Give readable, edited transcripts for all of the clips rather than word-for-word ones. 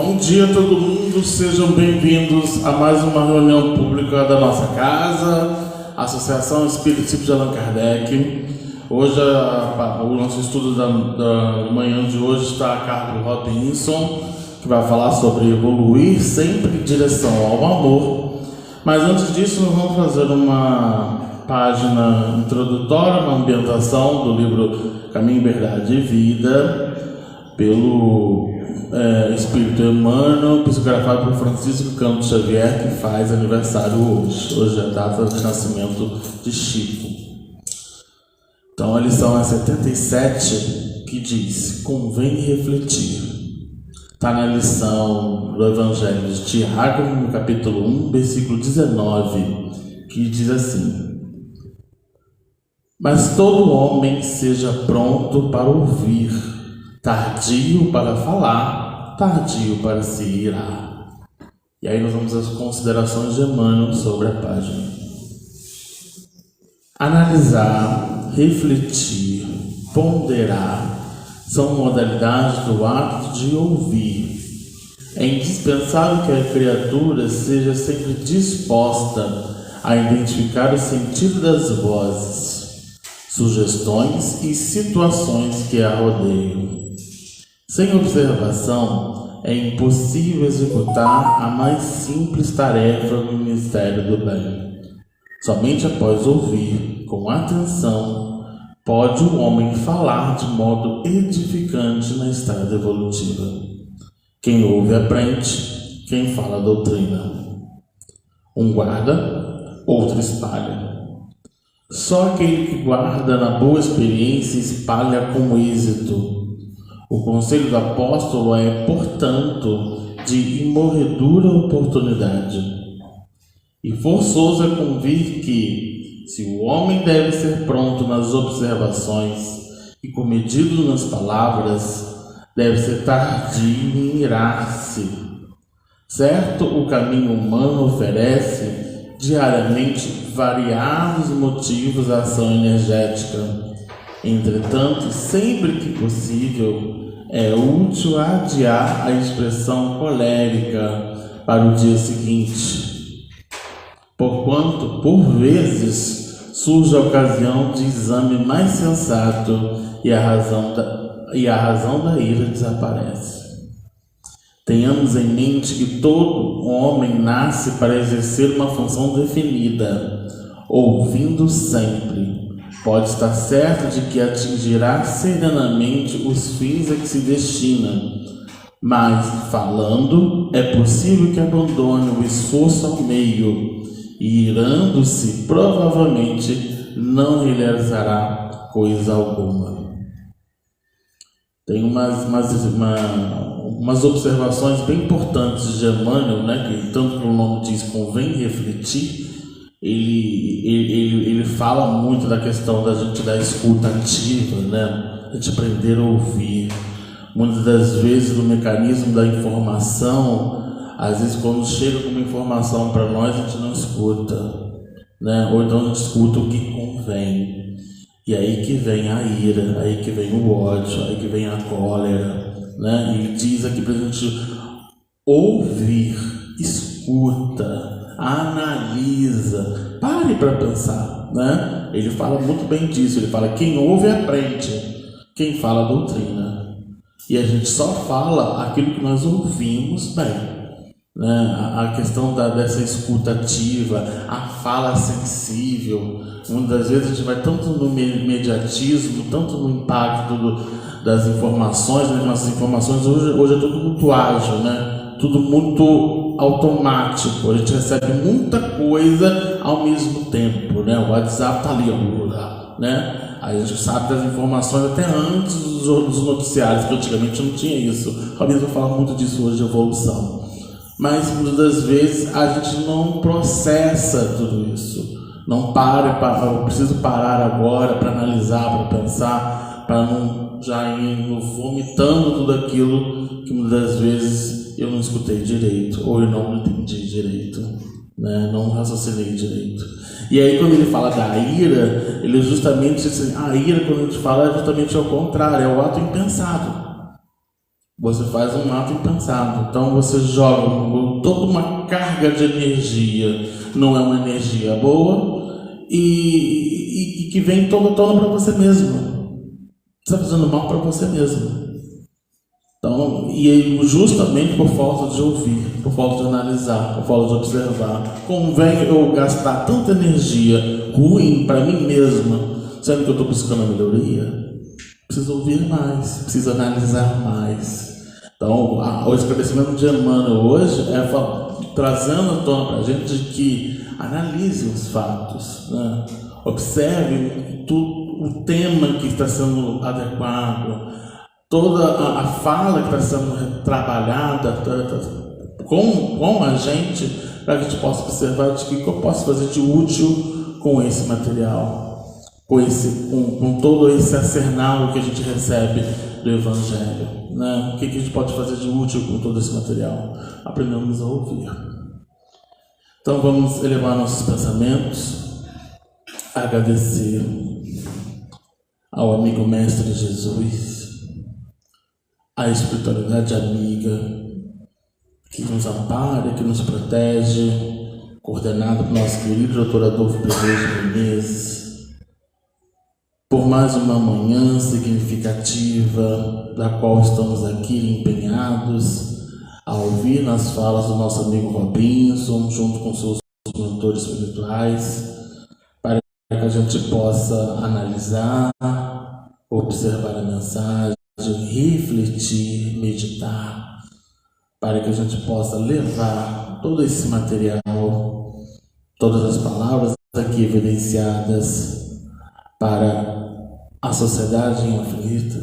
Bom dia a todo mundo, sejam bem-vindos a mais uma reunião pública da nossa casa, Associação Espírita Discípulos de Allan Kardec. Hoje, o nosso estudo da manhã de hoje está a cargo do Robinson, que vai falar sobre evoluir sempre em direção ao amor. Mas antes disso, nós vamos fazer uma página introdutória, uma ambientação do livro Caminho, Verdade e Vida, pelo Espírito Emmanuel, psicografado por Francisco Campos Xavier, que faz aniversário hoje. Hoje é a data de nascimento de Chico. Então a lição é 77, que diz: convém refletir. Está na lição do Evangelho de Tiago, no capítulo 1, versículo 19, que diz assim: mas todo homem seja pronto para ouvir, tardio para falar, tardio para se irar. E aí nós vamos às considerações de Emmanuel sobre a página. Analisar, refletir, ponderar são modalidades do ato de ouvir. É indispensável que a criatura seja sempre disposta a identificar o sentido das vozes, sugestões e situações que a rodeiam. Sem observação, é impossível executar a mais simples tarefa no ministério do bem. Somente após ouvir com atenção, pode o homem falar de modo edificante na estrada evolutiva. Quem ouve aprende, quem fala doutrina. Um guarda, outro espalha. Só aquele que guarda na boa experiência espalha com êxito. O conselho do apóstolo é, portanto, de imorredura oportunidade. E forçoso é convir que, se o homem deve ser pronto nas observações e comedido nas palavras, deve ser tardio em irar-se. Certo, o caminho humano oferece diariamente variados motivos à ação energética. Entretanto, sempre que possível, é útil adiar a expressão colérica para o dia seguinte, porquanto, por vezes, surge a ocasião de exame mais sensato e a razão da ira desaparece. Tenhamos em mente que todo homem nasce para exercer uma função definida, ouvindo sempre. Pode estar certo de que atingirá serenamente os fins a que se destina, mas, falando, é possível que abandone o esforço ao meio, e irando-se, provavelmente não realizará coisa alguma. Tem umas observações bem importantes de Emmanuel, que tanto que o nome diz convém refletir. Ele fala muito da questão da gente da escuta ativa, a gente aprender a ouvir. Muitas das vezes no mecanismo da informação, às vezes quando chega uma informação para nós, a gente não escuta, ou então a gente escuta o que convém. E aí que vem a ira, aí que vem o ódio, aí que vem a cólera, E ele diz aqui para a gente ouvir, escuta, analisa, pare para pensar, Ele fala muito bem disso. Ele fala: quem ouve aprende, quem fala doutrina. E a gente só fala aquilo que nós ouvimos bem, A questão dessa escuta ativa, a fala sensível. Muitas das vezes a gente vai tanto no imediatismo, tanto no impacto das informações, nossas informações hoje é tudo muito ágil, Tudo muito automático, a gente recebe muita coisa ao mesmo tempo, O WhatsApp está ali, a gente sabe das informações até antes dos noticiários, que antigamente não tinha isso. O Robinson vai falar muito disso hoje, de evolução. Mas muitas das vezes a gente não processa tudo isso, não eu preciso parar agora para analisar, para pensar, para não já ir vomitando tudo aquilo que muitas das vezes eu não escutei direito, ou eu não entendi direito, não raciocinei direito. E aí quando ele fala da ira, ele justamente assim, a ira, quando a gente fala, é justamente ao contrário, é o ato impensado. Você faz um ato impensado. Então você joga toda uma carga de energia. Não é uma energia boa e que vem toda para você mesmo. Você está fazendo mal para você mesmo. Então, e justamente por falta de ouvir, por falta de analisar, por falta de observar, convém eu gastar tanta energia ruim para mim mesma, sendo que eu estou buscando a melhoria? Preciso ouvir mais, preciso analisar mais. Então, o esclarecimento de Emmanuel hoje é trazendo à tona para a gente que analise os fatos, né? Observe o tema que está sendo adequado, toda a fala que está sendo trabalhada com a gente, para que a gente possa observar de que eu posso fazer de útil com esse material, com todo esse arsenal que a gente recebe do Evangelho, né? O que a gente pode fazer de útil com todo esse material? Aprendamos a ouvir. Então vamos elevar nossos pensamentos, agradecer ao amigo Mestre Jesus, a espiritualidade amiga que nos ampara, que nos protege, coordenado por nosso querido Dr. Adolfo Pedroso Menezes, por mais uma manhã significativa, da qual estamos aqui empenhados a ouvir nas falas do nosso amigo Robinson, junto com seus mentores espirituais, para que a gente possa analisar, observar a mensagem, refletir, meditar, para que a gente possa levar todo esse material, todas as palavras aqui evidenciadas, para a sociedade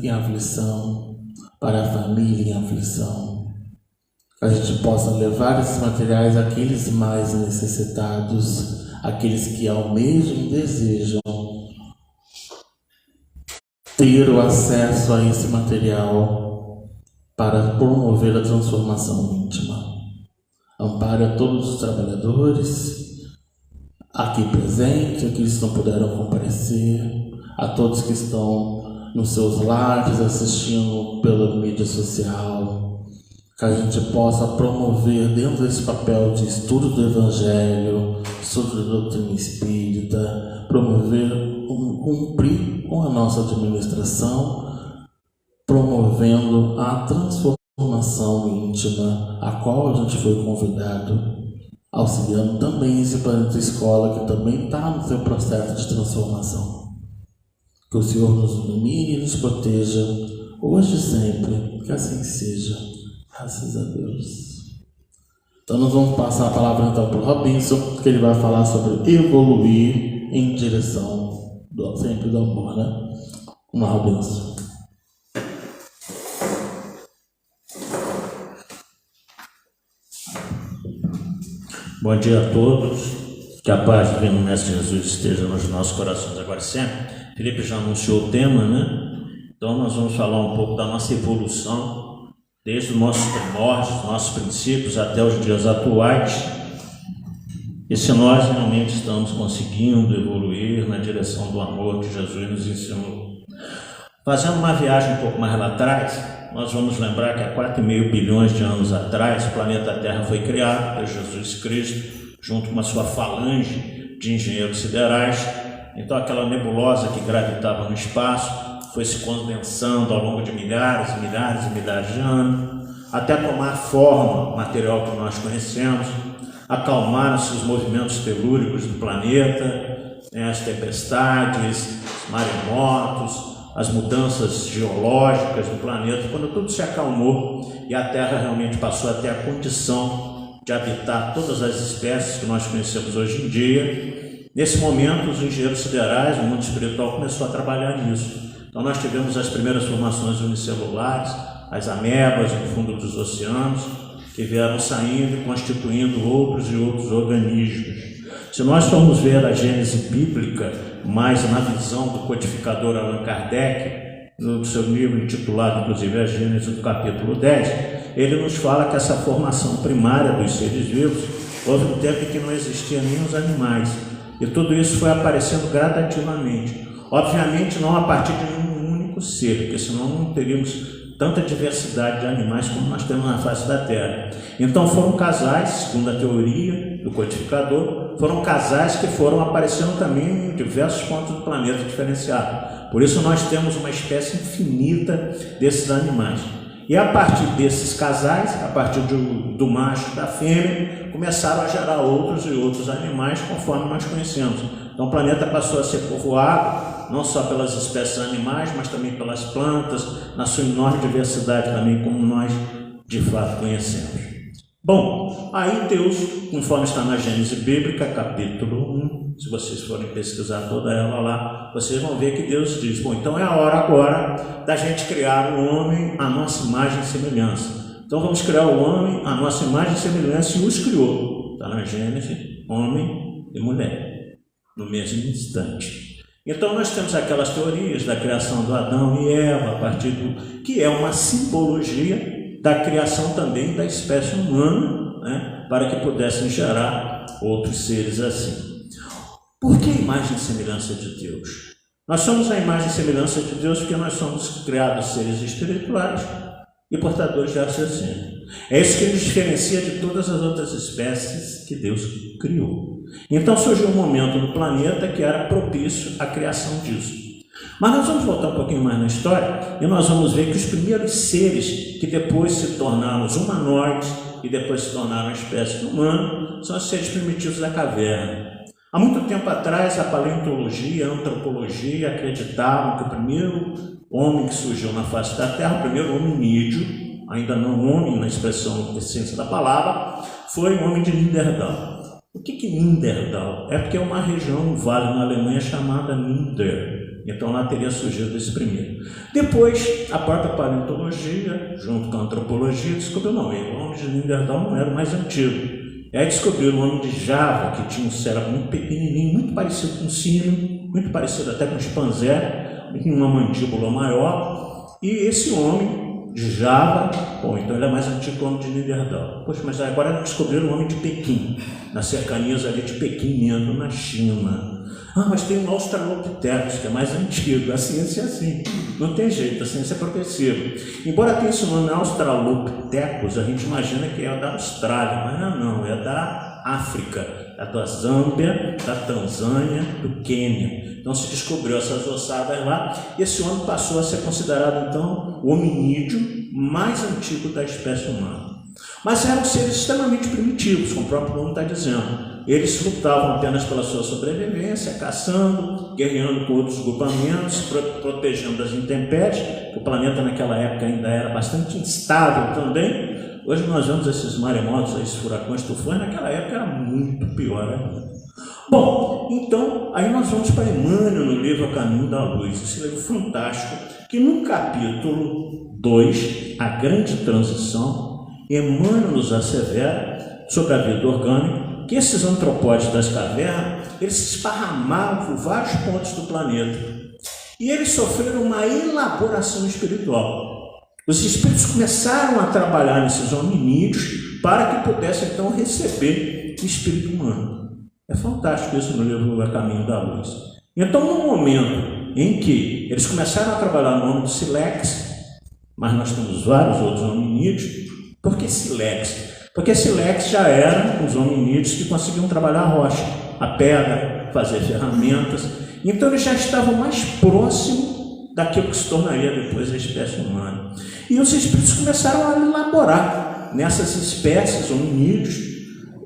em aflição, para a família em aflição. A gente possa levar esses materiais àqueles mais necessitados, àqueles que almejam e desejam ter o acesso a esse material para promover a transformação íntima. Ampare a todos os trabalhadores aqui presentes, aqueles que não puderam comparecer, a todos que estão nos seus lares assistindo pela mídia social, que a gente possa promover dentro desse papel de estudo do Evangelho, estudo da doutrina espírita, promover, cumprir com a nossa administração, promovendo a transformação íntima a qual a gente foi convidado, auxiliando também esse planeta escola que também está no seu processo de transformação. Que o Senhor nos ilumine e nos proteja, hoje e sempre, que assim seja. Graças a Deus. Então nós vamos passar a palavra então para o Robinson, que ele vai falar sobre evoluir em direção sempre do amor, né? Vamos lá, Robinson. Bom dia a todos, que a paz do Divino Mestre Jesus esteja nos nossos corações agora e sempre. Felipe já anunciou o tema, né? Então nós vamos falar um pouco da nossa evolução, desde os nossos primórdios, nossos princípios até os dias atuais, e se nós realmente estamos conseguindo evoluir na direção do amor que Jesus nos ensinou. Fazendo uma viagem um pouco mais lá atrás, nós vamos lembrar que há 4,5 bilhões de anos atrás, o planeta Terra foi criado por Jesus Cristo, junto com a sua falange de engenheiros siderais. Então aquela nebulosa que gravitava no espaço foi se condensando ao longo de milhares e milhares e milhares de anos, até tomar a forma material que nós conhecemos. Acalmaram-se os movimentos telúricos do planeta, as tempestades, os maremotos, as mudanças geológicas do planeta. Quando tudo se acalmou e a Terra realmente passou a ter a condição de habitar todas as espécies que nós conhecemos hoje em dia, nesse momento os engenheiros siderais, o mundo espiritual começou a trabalhar nisso. Então nós tivemos as primeiras formações unicelulares, as amebas no fundo dos oceanos, que vieram saindo e constituindo outros e outros organismos. Se nós formos ver a gênese bíblica, mais na visão do codificador Allan Kardec, no seu livro intitulado, inclusive, a Gênese do capítulo 10, ele nos fala que essa formação primária dos seres vivos, houve um tempo em que não existiam nem os animais, e tudo isso foi aparecendo gradativamente. Obviamente não a partir de um único ser, porque senão não teríamos tanta diversidade de animais como nós temos na face da Terra. Então foram casais, segundo a teoria do codificador, foram casais que foram aparecendo também em diversos pontos do planeta diferenciados. Por isso nós temos uma espécie infinita desses animais. E a partir desses casais, a partir do macho e da fêmea, começaram a gerar outros e outros animais conforme nós conhecemos. Então o planeta passou a ser povoado, não só pelas espécies animais, mas também pelas plantas, na sua enorme diversidade também, como nós de fato conhecemos. Bom, aí Deus, conforme está na Gênese Bíblica, capítulo 1, se vocês forem pesquisar toda ela lá, vocês vão ver que Deus diz, bom, então é a hora agora da gente criar o homem à nossa imagem e semelhança. Então vamos criar o homem à nossa imagem e semelhança, e os criou. Está na Gênese, homem e mulher, no mesmo instante. Então nós temos aquelas teorias da criação do Adão e Eva, a partir do que é uma simbologia da criação também da espécie humana, né, para que pudessem gerar outros seres assim. Por que a imagem e semelhança de Deus? Nós somos a imagem e semelhança de Deus porque nós somos criados seres espirituais e portadores de raciocínio. É isso que nos diferencia de todas as outras espécies que Deus criou. Então surgiu um momento no planeta que era propício à criação disso. Mas nós vamos voltar um pouquinho mais na história e nós vamos ver que os primeiros seres que depois se tornaram os humanoides e depois se tornaram a espécie humana são os seres primitivos da caverna. Há muito tempo atrás, a paleontologia, a antropologia acreditavam que o primeiro homem que surgiu na face da Terra, o primeiro hominídeo, ainda não homem na expressão essência da palavra, foi o homem de Neandertal. O que é Neandertal? É porque é uma região, um vale na Alemanha chamada Nieder. Então lá teria surgido esse primeiro. Depois, a própria paleontologia, junto com a antropologia, descobriu não, o homem de Neandertal não era o mais antigo. E aí descobriram o homem de Java, que tinha um cérebro muito pequenininho, muito parecido com um símio, muito parecido até com um chimpanzé, com uma mandíbula maior. E esse homem de Java, bom, então ele é mais antigo que o homem de Neandertal. Poxa, mas agora descobriram o homem de Pequim, nas cercanias ali de Pequim mesmo, na China. Ah, mas tem um Australopithecus, que é mais antigo. A ciência é assim, não tem jeito, a ciência é progressiva. Embora tenha esse nome Australopithecus, a gente imagina que é da Austrália, mas não, é da África, é da Zâmbia, da Tanzânia, do Quênia. Então se descobriu essas ossadas lá, e esse homem passou a ser considerado então o hominídeo mais antigo da espécie humana. Mas eram seres extremamente primitivos, como o próprio nome está dizendo. Eles lutavam apenas pela sua sobrevivência, caçando, guerreando com outros grupamentos, protegendo das intempéries, que o planeta naquela época ainda era bastante instável também. Hoje nós vemos esses maremotos, esses furacões, tufões, naquela época era muito pior ainda. Bom, então, aí nós vamos para Emmanuel no livro A Caminho da Luz, esse livro fantástico, que no capítulo 2, A Grande Transição, Emmanuel nos assevera sobre a vida orgânica, que esses antropóides das cavernas, eles se esparramavam por vários pontos do planeta. E eles sofreram uma elaboração espiritual. Os espíritos começaram a trabalhar nesses hominídeos para que pudessem então receber o espírito humano. É fantástico isso no livro A Caminho da Luz. Então, no momento em que eles começaram a trabalhar no nome do Silex, mas nós temos vários outros hominídeos, por que Silex? Porque Silex já eram os hominídeos que conseguiam trabalhar a rocha, a pedra, fazer ferramentas. Então eles já estavam mais próximos daquilo que se tornaria depois a espécie humana. E os espíritos começaram a elaborar nessas espécies hominídeos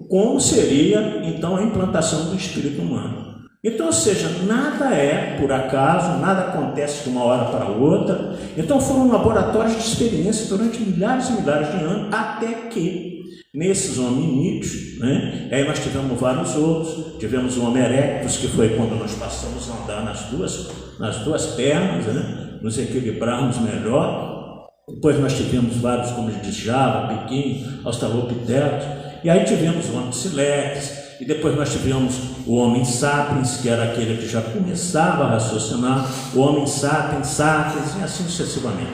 como seria então a implantação do espírito humano. Então, ou seja, nada é por acaso, nada acontece de uma hora para outra. Então foram laboratórios de experiência durante milhares e milhares de anos, até que nesses hominídeos, né? Aí nós tivemos vários outros, tivemos o Homo erectus, que foi quando nós passamos a andar nas duas pernas, né? Nos equilibrarmos melhor. Depois nós tivemos vários como de Java, Pequim, Australopithecus, e aí tivemos o Homo silex, e depois nós tivemos o Homem sapiens, que era aquele que já começava a raciocinar, o Homem sapiens, e assim sucessivamente.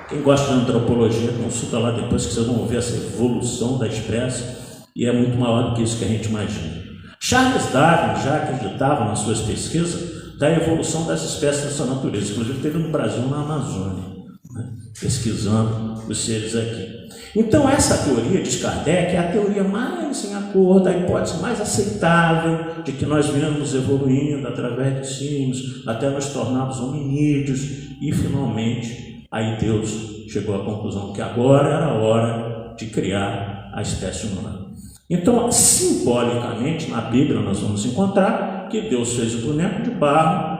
Quem gosta de antropologia, consulta lá depois que vocês vão ver essa evolução da espécie, e é muito maior do que isso que a gente imagina. Charles Darwin já acreditava nas suas pesquisas da evolução das espécies da sua natureza, inclusive teve no Brasil, na Amazônia, né? pesquisando os seres aqui. Então, essa teoria, diz Kardec, é a teoria mais em acordo, a hipótese mais aceitável de que nós viemos evoluindo através dos signos, até nos tornarmos hominídeos, e finalmente, aí Deus chegou à conclusão que agora era a hora de criar a espécie humana. Então, simbolicamente, na Bíblia nós vamos encontrar que Deus fez o boneco de barro,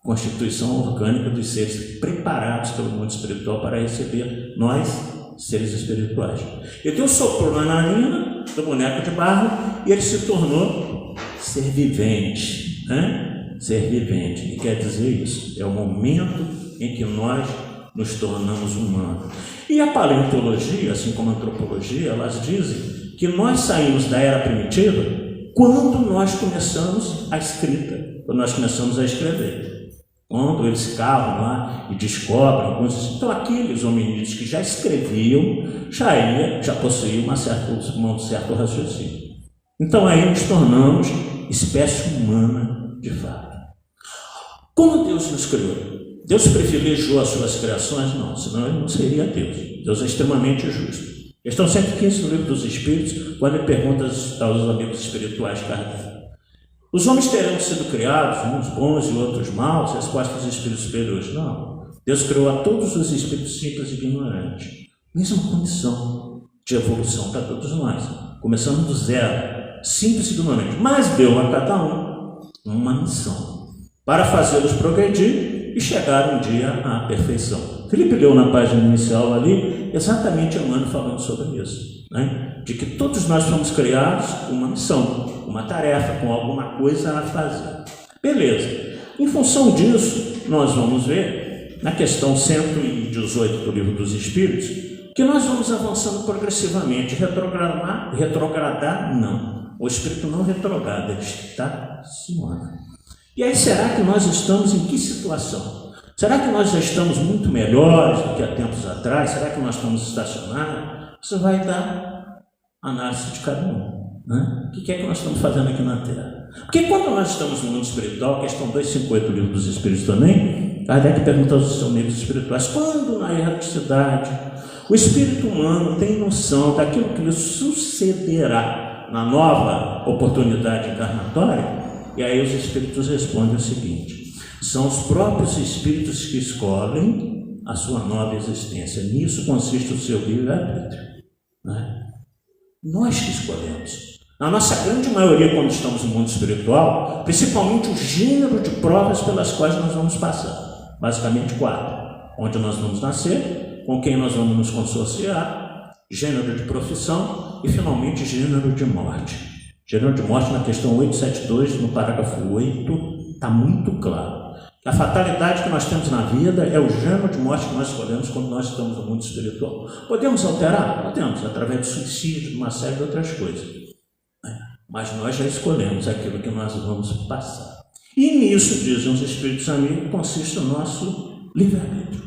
constituição orgânica dos seres preparados pelo mundo espiritual para receber nós, seres espirituais. E Deus soprou na narina do boneco de barro e ele se tornou ser vivente, né? Ser vivente. E quer dizer isso, é o momento em que nós nos tornamos humanos. E a paleontologia, assim como a antropologia, elas dizem que nós saímos da era primitiva quando nós começamos a escrita, quando nós começamos a escrever. Quando eles cavam lá e descobrem alguns... Então, aqueles hominídeos que já escreviam, já possuíam um certo raciocínio. Então, aí nos tornamos espécie humana de fato. Como Deus nos criou? Deus privilegiou as suas criações? Não, senão ele não seria Deus. Deus é extremamente justo. Estão 115 no Livro dos Espíritos, quando ele pergunta aos amigos espirituais, Kardec: os homens terão sido criados, uns bons e outros maus? Resposta dos espíritos superiores: não. Deus criou a todos os espíritos simples e ignorantes. Mesma condição de evolução para todos nós. Começando do zero, simples e ignorante. Mas deu a cada um uma missão para fazê-los progredir e chegar um dia à perfeição. Felipe leu na página inicial ali, exatamente Emmanuel falando sobre isso, né? De que todos nós fomos criados com uma missão, uma tarefa, com alguma coisa a fazer. Beleza. Em função disso, nós vamos ver, na questão 118 do Livro dos Espíritos, que nós vamos avançando progressivamente. Retrogradar, não. O Espírito não retrograda, ele estaciona. E aí, será que nós estamos em que situação? Será que nós já estamos muito melhores do que há tempos atrás? Será que nós estamos estacionados? Isso vai dar análise de cada um, né? O que é que nós estamos fazendo aqui na Terra? Porque quando nós estamos no mundo espiritual, questão 258 do Livro dos Espíritos também, Kardec pergunta aos seus amigos espirituais: quando na erraticidade o espírito humano tem noção daquilo que lhe sucederá na nova oportunidade encarnatória? E aí os espíritos respondem o seguinte: são os próprios espíritos que escolhem a sua nova existência. Nisso consiste o seu livre-arbítrio, né? Nós que escolhemos. Na nossa grande maioria, quando estamos no mundo espiritual, principalmente o gênero de provas pelas quais nós vamos passar. Basicamente 4. Onde nós vamos nascer, com quem nós vamos nos consorciar, gênero de profissão e, finalmente, gênero de morte. Gênero de morte, na questão 872, no parágrafo 8, está muito claro. A fatalidade que nós temos na vida é o gênero de morte que nós escolhemos quando nós estamos no mundo espiritual. Podemos alterar? Podemos, através do suicídio, de uma série de outras coisas. Mas nós já escolhemos aquilo que nós vamos passar. E nisso, dizem os espíritos amigos, consiste o nosso livre-arbítrio.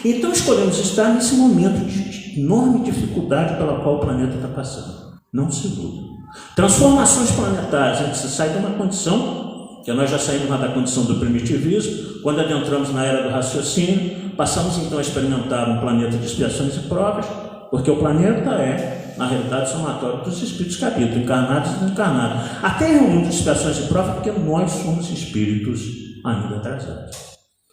Então escolhemos estar nesse momento de enorme dificuldade pela qual o planeta está passando. Não se iluda. Transformações planetárias, em que se sai de uma condição, que nós já saímos da condição do primitivismo, quando adentramos na era do raciocínio, passamos então a experimentar um planeta de expiações e provas, porque o planeta é, na realidade, somatório dos espíritos que habitam, encarnados e desencarnados. Até o mundo de expiações e provas, porque nós somos espíritos ainda atrasados.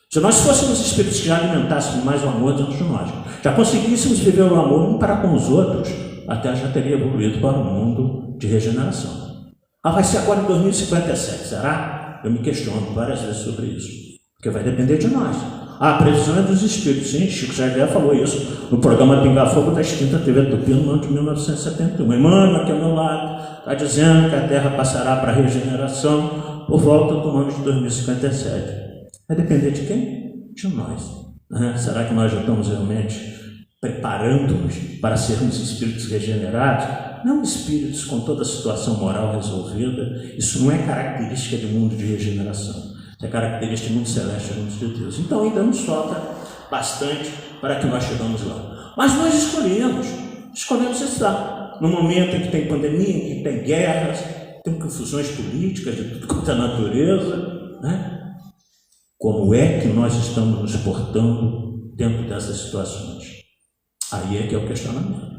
Se nós fôssemos espíritos que já alimentássemos mais o amor dentro de nós, já conseguíssemos viver o amor um para com os outros, a Terra já teria evoluído para um mundo de regeneração. Vai ser agora em 2057, será? Eu me questiono várias vezes sobre isso, porque vai depender de nós. A previsão é dos espíritos, sim, Chico Xavier falou isso no programa Pingar Fogo da extinta TV Tupi no ano de 1971. Emmanuel, aqui ao meu lado, está dizendo que a Terra passará para a regeneração por volta do ano de 2057. Vai depender de quem? De nós. Será que nós já estamos realmente preparando-nos para sermos espíritos regenerados? Não espíritos com toda a situação moral resolvida. Isso não é característica do mundo de regeneração. É característica do mundo celeste, do mundo de Deus. Então ainda nos falta bastante para que nós chegamos lá. Mas nós escolhemos estar. No momento em que tem pandemia, em que tem guerras, tem confusões políticas de tudo quanto é natureza, né? Como é que nós estamos nos portando dentro dessas situações? Aí é que é o questionamento.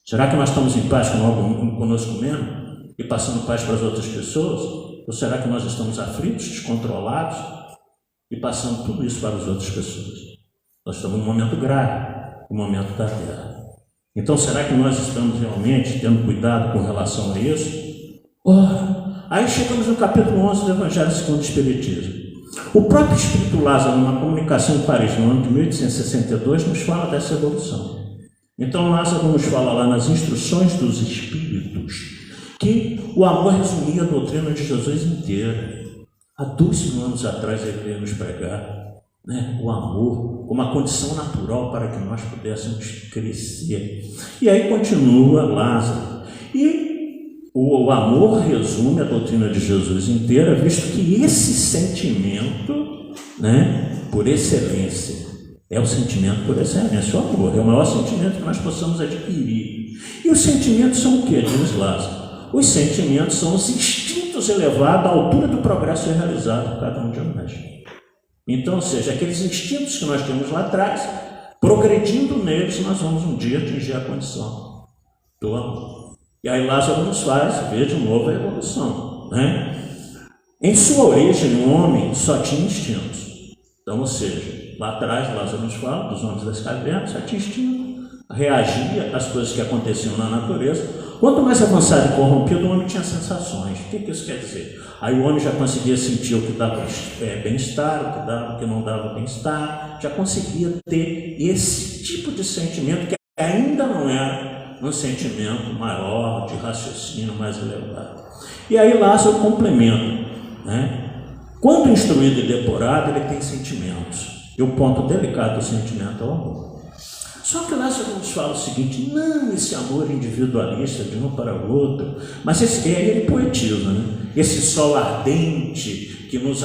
Será que nós estamos em paz conosco mesmo e passando paz para as outras pessoas? Ou será que nós estamos aflitos, descontrolados e passando tudo isso para as outras pessoas? Nós estamos num momento grave, o momento da terra. Então, será que nós estamos realmente tendo cuidado com relação a isso? Aí chegamos no capítulo 11 do Evangelho segundo o Espiritismo. O próprio Espírito Lázaro, numa comunicação em Paris, no ano de 1862, nos fala dessa evolução. Então, Lázaro nos fala lá nas instruções dos Espíritos que o amor resumia a doutrina de Jesus inteira. Há 2.000 anos atrás ele veio nos pregar, né? O amor como uma condição natural para que nós pudéssemos crescer. E aí continua Lázaro. E o amor resume a doutrina de Jesus inteira, visto que esse sentimento, né, por excelência, é o sentimento por excelência, o amor. É o maior sentimento que nós possamos adquirir. E os sentimentos são o que, diz Lázaro? Os sentimentos são os instintos elevados à altura do progresso realizado por cada um de nós. Então, ou seja, aqueles instintos que nós temos lá atrás, progredindo neles, nós vamos um dia atingir a condição do amor. E aí Lázaro nos faz ver de novo a evolução, né? Em sua origem, o homem só tinha instintos. Então, ou seja, lá atrás Lázaro nos fala dos homens das cavernas, só tinha instinto, reagia às coisas que aconteciam na natureza. Quanto mais avançado e corrompido, o homem tinha sensações. O que isso quer dizer? Aí o homem já conseguia sentir o que dava bem-estar, o que não dava bem-estar, já conseguia ter esse tipo de sentimento que ainda não era um sentimento maior, de raciocínio mais elevado. E aí Lázaro complementa, né? Quando instruído e depurado, ele tem sentimentos. E o ponto delicado do sentimento é o amor. Só que Lázaro nos fala o seguinte: não esse amor individualista de um para o outro, mas ele poetiza, né? Esse sol ardente que nos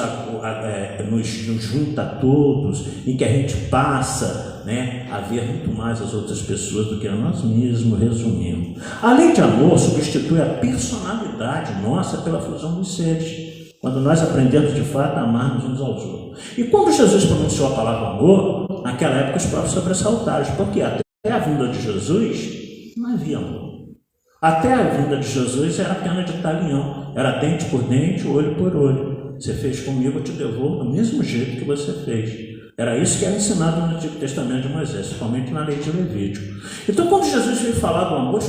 junta a todos e que a gente passa, né, a ver muito mais as outras pessoas do que a nós mesmos, resumindo. A lei de amor substitui a personalidade nossa pela fusão dos seres, quando nós aprendemos de fato a amarmos uns aos outros. E quando Jesus pronunciou a palavra amor, naquela época os próprios sobressaltaram, porque até a vinda de Jesus não havia amor. Até a vinda de Jesus era pena de talião, era dente por dente, olho por olho. Você fez comigo, eu te devolvo do mesmo jeito que você fez. Era isso que era ensinado no Antigo Testamento de Moisés, principalmente na lei de Levítico. Então, quando Jesus veio falar do amor,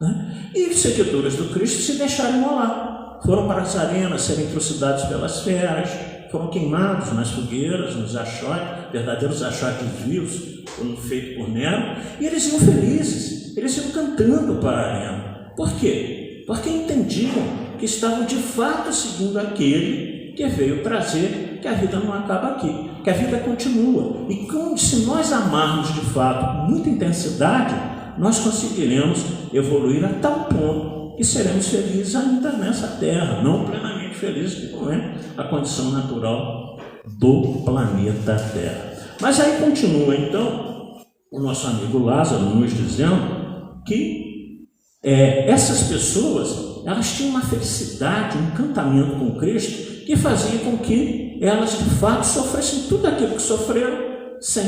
né? E os seguidores do Cristo se deixaram molar. Foram para as arenas serem trucidados pelas feras, foram queimados nas fogueiras, nos achotes, verdadeiros achotes vivos, feitos por Nero, e eles iam felizes, eles iam cantando para a arena. Por quê? Porque entendiam que estavam de fato seguindo aquele que veio trazer que a vida não acaba aqui, que a vida continua. E se nós amarmos de fato com muita intensidade, nós conseguiremos evoluir a tal ponto que seremos felizes ainda nessa terra, não plenamente felizes, que não é a condição natural do planeta Terra. Mas aí continua então o nosso amigo Lázaro nos dizendo que essas pessoas, elas tinham uma felicidade, um encantamento com Cristo que fazia com que elas de fato sofressem tudo aquilo que sofreram sem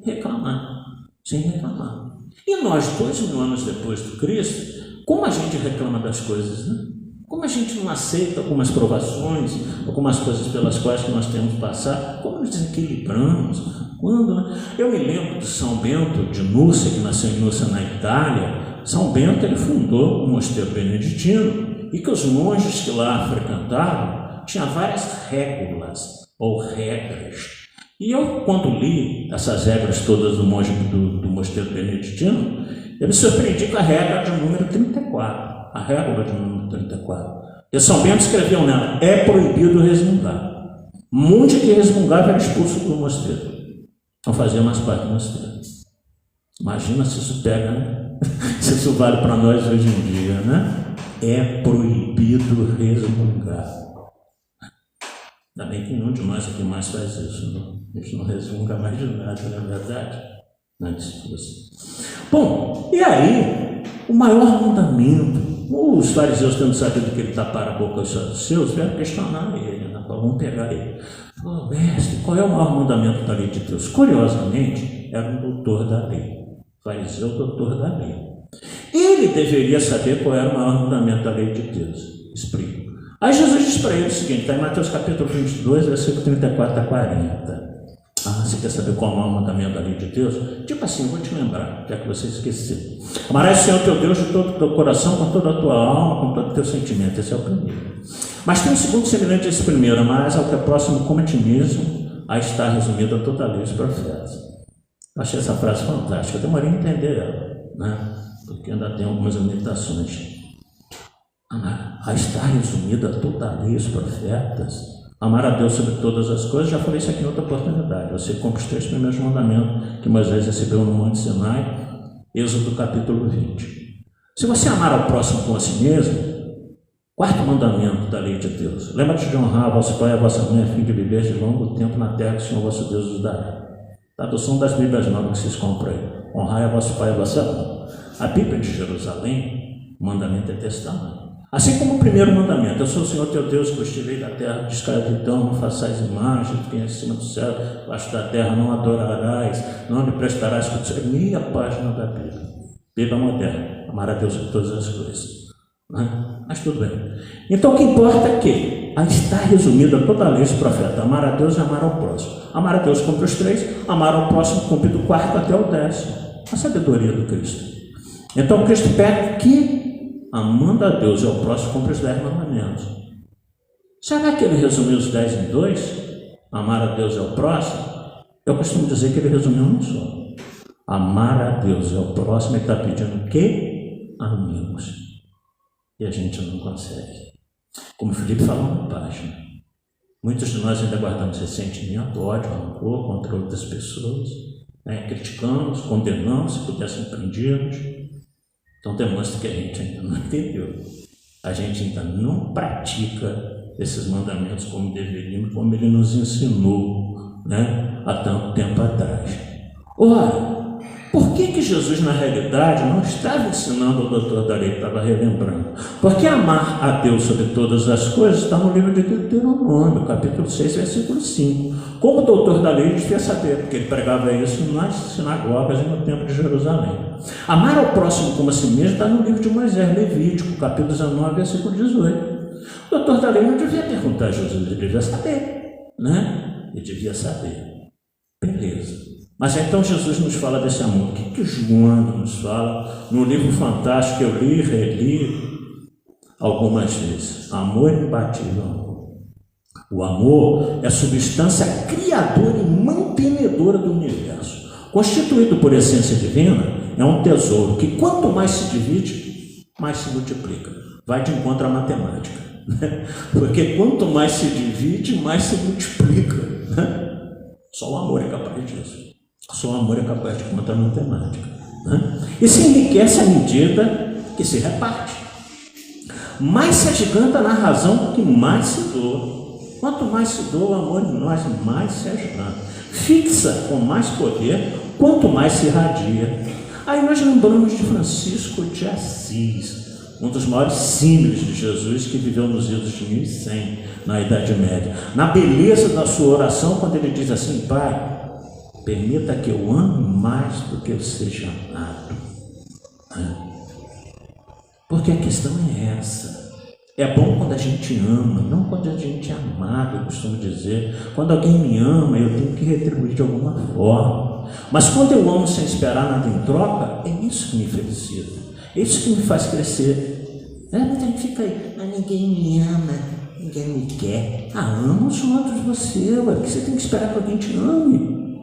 reclamar. E nós, 2.000 anos depois do Cristo, como a gente reclama das coisas, né? Como a gente não aceita algumas provações, algumas coisas pelas quais que nós temos que passar, como nos desequilibramos, quando, né? Eu me lembro de São Bento de Núrcia, que nasceu em Núrcia, na Itália. São Bento, ele fundou o mosteiro beneditino, e que os monges que lá frequentavam tinham várias régulas ou regras. E eu, quando li essas regras todas do monge do mosteiro beneditino, eu me surpreendi com a regra de número 34. A regra de número 34. E São Bento escreveu nela: é proibido resmungar. Monge que resmungava era expulso do mosteiro. Não fazia mais parte do mosteiro. Imagina se isso pega, né? Se isso vale para nós hoje em dia, né? É proibido resmungar. Ainda bem que nenhum de nós aqui mais faz isso, não? A gente não resmunga mais de nada, não é verdade? Antes fosse. Bom, e aí, o maior mandamento, os fariseus, tendo sabido que ele tapara a boca aos saduceus, vieram questionar ele, né? Vamos pegar ele. Falou, mestre, qual é o maior mandamento da lei de Deus? Curiosamente, era um doutor da lei. Fariseu, doutor da lei. Ele deveria saber qual era o maior mandamento da lei de Deus. Explico. Aí Jesus diz para ele o seguinte, está em Mateus capítulo 22, versículo 34 a 40. Você quer saber qual é o maior mandamento da lei de Deus? Tipo assim, vou te lembrar, já que você esqueceu. Amarás o Senhor teu Deus de todo o teu coração, com toda a tua alma, com todo o teu sentimento. Esse é o primeiro. Mas tem um segundo semelhante a esse primeiro. Amarás ao teu próximo como a ti mesmo. Aí está resumida toda a lei dos profetas. Eu achei essa frase fantástica. Eu demorei a entender ela, né? Porque ainda tem algumas limitações. Aí está resumida toda a lei dos profetas. Amar a Deus sobre todas as coisas, já falei isso aqui em outra oportunidade. Você cumpre os 3 primeiros mandamentos que Moisés recebeu no Monte Sinai, Êxodo capítulo 20. Se você amar ao próximo como a si mesmo, 4º mandamento da lei de Deus. Lembra-te de honrar a vosso pai e a vossa mãe, a fim de viver de longo tempo na terra que o Senhor vosso Deus vos dará. Tradução das Bíblias novas que vocês compram aí. Honrai a vosso pai e a vossa mãe. A Bíblia de Jerusalém, o mandamento é desse tamanho. Assim como o primeiro mandamento, eu sou o Senhor teu Deus que vos tirei da terra de escravidão, não façais imagens de quem é acima do céu, abaixo da terra, não adorarás, não lhe prestarás culto. É meia página da Bíblia. Bíblia moderna, amar a Deus sobre todas as coisas. Mas tudo bem. Então o que importa é que aí está resumida toda a lei dos profetas, amar a Deus e amar ao próximo. Amar a Deus cumpre os 3, amar ao próximo cumpre do 4º até o 10º. A sabedoria do Cristo. Então Cristo pede que amando a Deus e ao próximo, cumpre os 10 mandamentos. Será que ele resumiu os 10 em 2? Amar a Deus e ao próximo? Eu costumo dizer que ele resumiu um só. Amar a Deus e ao próximo, ele está pedindo o quê? Amigos. E a gente não consegue. Como o Felipe falou na página. Muitos de nós ainda guardamos ressentimento, ódio, rancor contra outras pessoas. Criticamos, condenamos, se pudessem prendermos. Então demonstra que a gente ainda não entendeu. A gente ainda não pratica esses mandamentos como deveríamos, como ele nos ensinou, há tanto tempo atrás. Ora, por que Jesus na realidade não estava ensinando o doutor da lei, estava relembrando? Porque amar a Deus sobre todas as coisas está no livro de Deuteronômio, capítulo 6, versículo 5. Como o doutor da lei, ele devia saber, porque ele pregava isso nas sinagogas e no templo de Jerusalém. Amar ao próximo como a si mesmo está no livro de Moisés, Levítico, capítulo 19, versículo 18. O doutor da lei não devia perguntar a Jesus, ele devia saber, Ele devia saber. Beleza. Mas então Jesus nos fala desse amor. O que João nos fala no livro fantástico que eu li e reli algumas vezes? Amor imbatível. O amor é a substância criadora e mantenedora do universo. Constituído por essência divina, é um tesouro que quanto mais se divide, mais se multiplica. Vai de encontro à matemática. Porque quanto mais se divide, mais se multiplica. Só o amor é capaz disso. Só o amor é capaz de contar a matemática. E se enriquece à medida que se reparte. Mais se agiganta na razão que mais se doa. Quanto mais se doa o amor em nós, mais se agiganta. Fixa com mais poder, quanto mais se irradia. Aí nós lembramos de Francisco de Assis, um dos maiores símbolos de Jesus que viveu nos idos de 1100, na Idade Média. Na beleza da sua oração, quando ele diz assim: Pai, permita que eu ame mais do que eu seja amado. Porque a questão é essa. É bom quando a gente ama, não quando a gente é amado, eu costumo dizer. Quando alguém me ama, eu tenho que retribuir de alguma forma. Mas quando eu amo sem esperar nada em troca, é isso que me felicita. É isso que me faz crescer. Mas a gente fica aí, ninguém me ama, ninguém me quer. Ama os outros de você, porque você tem que esperar que alguém te ame.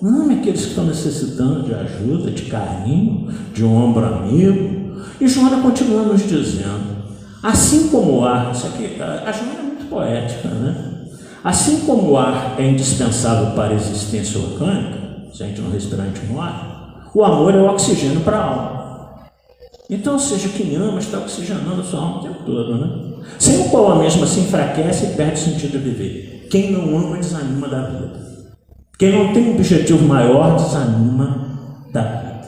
Ame aqueles que estão necessitando de ajuda, de carinho, de um ombro amigo. E Joana continua nos dizendo, assim como o ar, isso aqui, a Joana é muito poética, Assim como o ar é indispensável para a existência orgânica, se a gente não respirar, a gente morre, o amor é o oxigênio para a alma. Então, ou seja, quem ama está oxigenando a sua alma o tempo todo, Sem o qual a mesma se enfraquece e perde o sentido de viver. Quem não ama desanima da vida. Quem não tem um objetivo maior desanima da vida.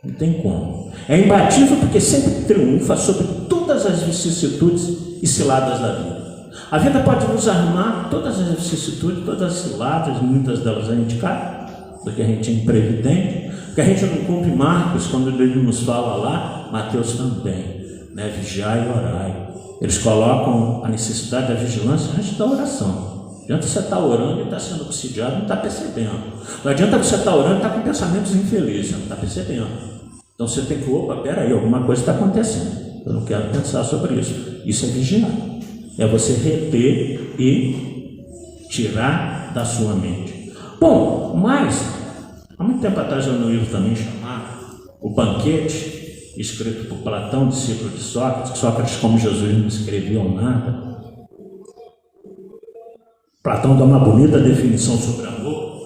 Não tem como. É imbatível porque sempre triunfa sobre todas as vicissitudes e ciladas da vida. A vida pode nos armar todas as vicissitudes, todas as ciladas, muitas delas a gente cai, porque a gente é imprevidente, porque a gente não cumpre Marcos, quando ele nos fala lá, Mateus também, né? Vigiai e orai. Eles colocam a necessidade da vigilância antes da oração. Não adianta você estar orando e estar sendo obsidiado, não está percebendo. Não adianta você estar orando e estar com pensamentos infelizes, não está percebendo. Então você tem que, opa, peraí, alguma coisa está acontecendo. Eu não quero pensar sobre isso. Isso é vigiar. É você reter e tirar da sua mente. Bom, mas, há muito tempo atrás eu li um livro também chamado O Banquete, escrito por Platão, discípulo de Sócrates, que Sócrates, como Jesus, não escreveu nada. Platão dá uma bonita definição sobre amor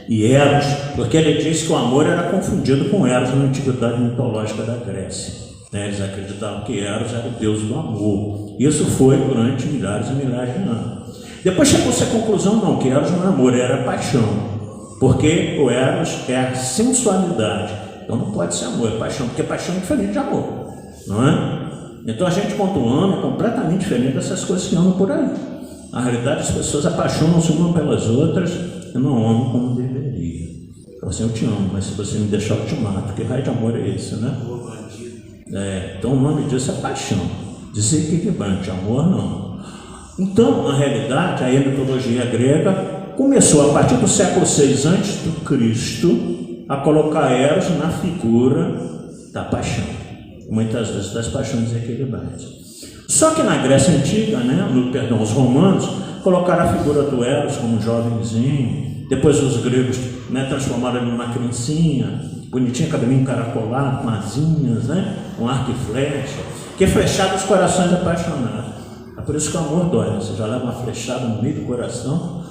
e Eros, porque ele diz que o amor era confundido com Eros na antiguidade mitológica da Grécia. Eles acreditavam que Eros era o deus do amor. Isso foi durante milhares e milhares de anos. Depois chegou-se à conclusão, não, que Eros não é amor, era paixão, porque o Eros é a sensualidade. Então não pode ser amor, é paixão, porque paixão é diferente de amor, não é? Então a gente, quando ama, é completamente diferente dessas coisas que andam por aí. Na realidade, as pessoas apaixonam-se umas pelas outras e não amam como deveria. Então assim, eu te amo, mas se você me deixar, eu te mato. Que raio de amor é esse, né? Então o nome disso é paixão. Desequilibrante, amor não. Então, na realidade, a mitologia grega começou a partir do século VI a.C. a colocar Eros na figura da paixão, muitas vezes das paixões desequilibrantes. Só que na Grécia Antiga, os romanos colocaram a figura do Eros como um jovenzinho, depois os gregos transformaram ele numa criancinha, bonitinha, cabelinho encaracolado, com asinhas, com arco e flecha, que flechava os corações apaixonados. É por isso que o amor dói, você já leva uma flechada no meio do coração.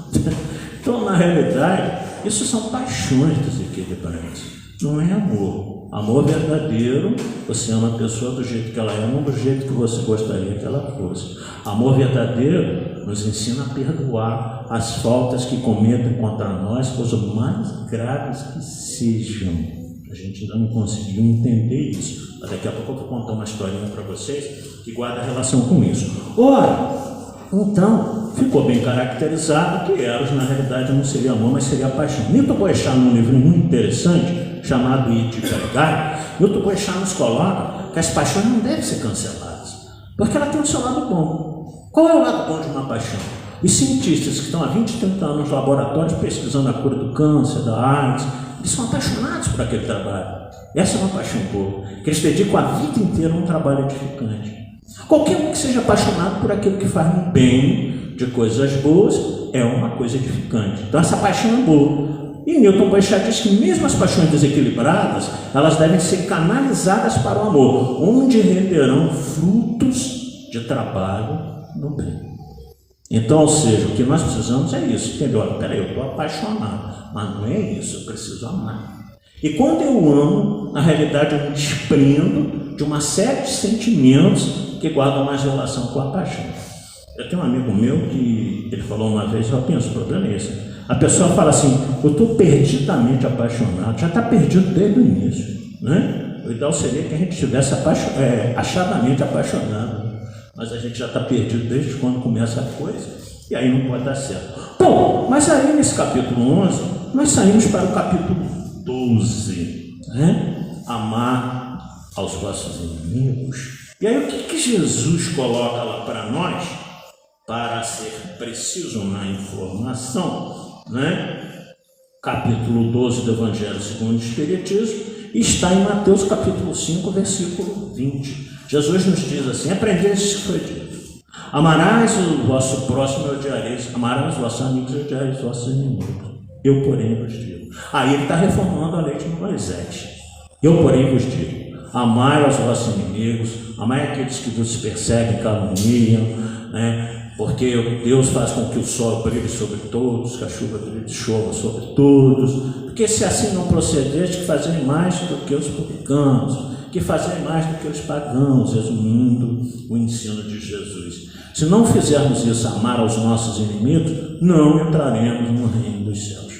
Então, na realidade, isso são paixões desequilibrantes, não é amor. Amor verdadeiro, você ama a pessoa do jeito que ela é, não do jeito que você gostaria que ela fosse. Amor verdadeiro nos ensina a perdoar as faltas que cometem contra nós, por mais graves que sejam. A gente ainda não conseguiu entender isso, mas daqui a pouco eu vou contar uma historinha para vocês que guarda relação com isso. Ora, então, ficou bem caracterizado que Eros, na realidade, não seria amor, mas seria paixão. Milton Boechat, num livro muito interessante, chamado Ide Pregai, Milton Boechat nos coloca que as paixões não devem ser canceladas, porque ela tem o seu lado bom. Qual é o lado bom de uma paixão? Os cientistas que estão há 20, 30 anos nos laboratórios pesquisando a cura do câncer, da AIDS, eles são apaixonados por aquele trabalho. Essa é uma paixão boa, que eles dedicam a vida inteira a um trabalho edificante. Qualquer um que seja apaixonado por aquilo que faz um bem, de coisas boas, é uma coisa edificante. Então essa paixão é boa. E Milton Boechat diz que mesmo as paixões desequilibradas, elas devem ser canalizadas para o amor, onde renderão frutos de trabalho no bem. Então, ou seja, o que nós precisamos é isso, entendeu? Peraí, eu estou apaixonado, mas não é isso, eu preciso amar. E quando eu amo, na realidade eu me desprendo de uma série de sentimentos que guardam mais relação com a paixão. Eu tenho um amigo meu que ele falou uma vez, eu penso, o problema é esse. A pessoa fala assim, eu estou perdidamente apaixonado, já está perdido desde o início, O ideal seria que a gente estivesse achadamente apaixonado, mas a gente já está perdido desde quando começa a coisa, e aí não pode dar certo. Bom, mas aí nesse capítulo 11, nós saímos para o capítulo 12, Amar aos vossos inimigos. E aí o que Jesus coloca lá para nós, para ser preciso na informação, capítulo 12 do Evangelho segundo o Espiritismo, está em Mateus capítulo 5, versículo 20. Jesus nos diz assim, aprendeste que foi dito, amarás o vosso próximo e odiareis, amarás os vossos amigos e odiareis os vossos inimigos. Eu, porém, vos digo. Aí ele está reformando a lei de Moisés. Eu, porém, vos digo, amai aos vossos inimigos, amai aqueles que vos perseguem, caluniam, porque Deus faz com que o sol brilhe sobre todos, que a chuva brilhe de chuva sobre todos, porque se assim não procederes, que fazerem mais do que os publicanos, que fazerem mais do que os pagãos, resumindo o ensino de Jesus. Se não fizermos isso, amar aos nossos inimigos, não entraremos no reino dos céus.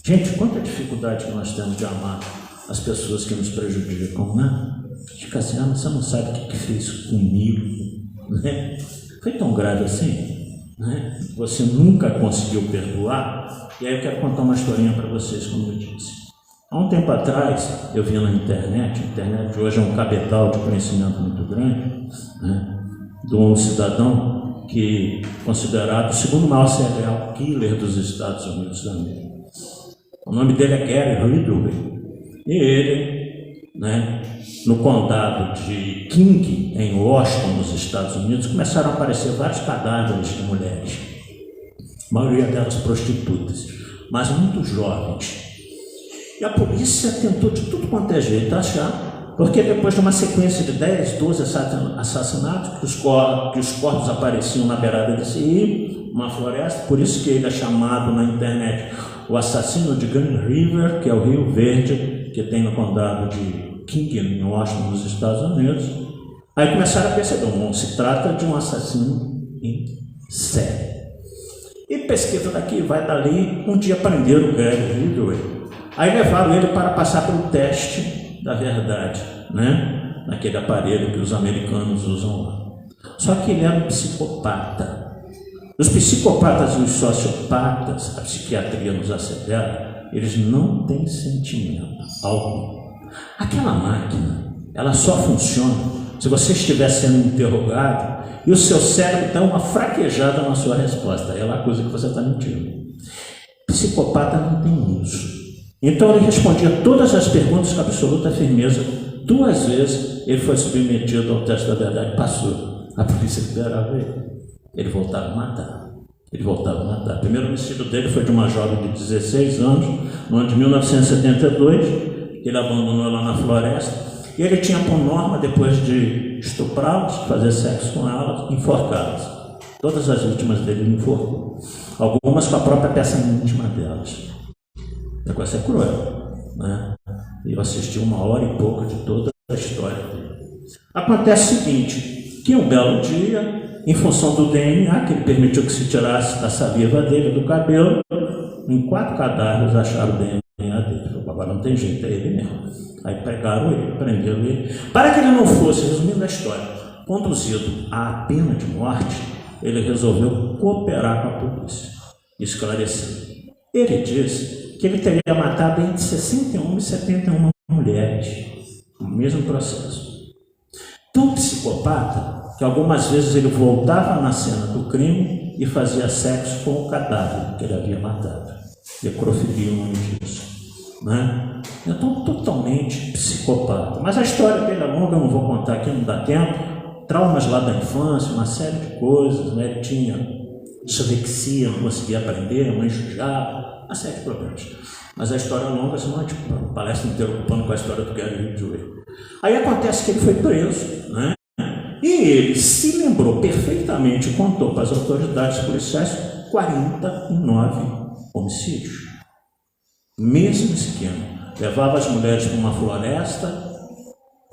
Gente, quanta dificuldade que nós temos de amar as pessoas que nos prejudicam, Fica assim, mas você não sabe o que fez comigo, Foi tão grave assim, né? Você nunca conseguiu perdoar? E aí eu quero contar uma historinha para vocês, como eu disse. Há um tempo atrás, eu vi na internet, a internet hoje é um capital de conhecimento muito grande, né? De um cidadão que é considerado o segundo maior serial killer dos Estados Unidos da América. O nome dele é Gary Ridgway. E ele, né, no condado de King, em Washington, nos Estados Unidos, começaram a aparecer vários cadáveres de mulheres, a maioria delas prostitutas, mas muito jovens. E a polícia tentou de tudo quanto é jeito achar, porque depois de uma sequência de 10, 12 assassinatos, que os corpos apareciam na beirada desse rio, uma floresta, por isso que ele é chamado na internet o assassino de Green River, que é o Rio Verde, que tem no condado de King, em Washington, nos Estados Unidos. Aí começaram a perceber, não se trata de um assassino em série. E pesquisa daqui, vai dali, um dia prenderam o Gary Ridgway. Aí levaram ele para passar pelo teste da verdade, né? Naquele aparelho que os americanos usam lá. Só que ele era um psicopata. Os psicopatas e os sociopatas, a psiquiatria nos assevera, eles não têm sentimento algum. Aquela máquina, ela só funciona se você estiver sendo interrogado e o seu cérebro dá uma fraquejada na sua resposta. Ela acusa que você está mentindo. Psicopata não tem isso. Então ele respondia todas as perguntas com absoluta firmeza. 2 vezes ele foi submetido ao teste da verdade, passou. A polícia liberava ele. Ele voltava a matar. O primeiro homicídio dele foi de uma jovem de 16 anos, no ano de 1972. Ele abandonou ela na floresta. E ele tinha por norma, depois de estuprá-las, fazer sexo com elas, enforcá-las. Todas as vítimas dele ele enforcou. Algumas com a própria peça íntima delas. O negócio é cruel, né? E eu assisti 1 hora e pouco de toda a história dele. Acontece o seguinte, que um belo dia, em função do DNA, que ele permitiu que se tirasse da saliva dele, do cabelo, em 4 cadáveres acharam o DNA dele. Agora não tem jeito, é ele mesmo. Aí pegaram ele, prenderam ele. Para que ele não fosse, resumindo a história, conduzido à pena de morte, ele resolveu cooperar com a polícia, esclarecer. Ele disse que ele teria matado entre 61 e 71 mulheres, no mesmo processo. Tão psicopata que algumas vezes ele voltava na cena do crime e fazia sexo com o cadáver que ele havia matado. Necrofilia o nome disso, né? Então, totalmente psicopata. Mas a história dele é longa, eu não vou contar aqui, não dá tempo. Traumas lá da infância, uma série de coisas, né? Ele tinha dislexia, não conseguia aprender, a mãe judiava, uma série de problemas. Mas a história é longa, senão a gente palestra inteira ocupando com a história do Gary Ridgway. Aí acontece que ele foi preso, né? E ele se lembrou perfeitamente, contou para as autoridades policiais, 49 homicídios. Mesmo esquema. Levava as mulheres para uma floresta,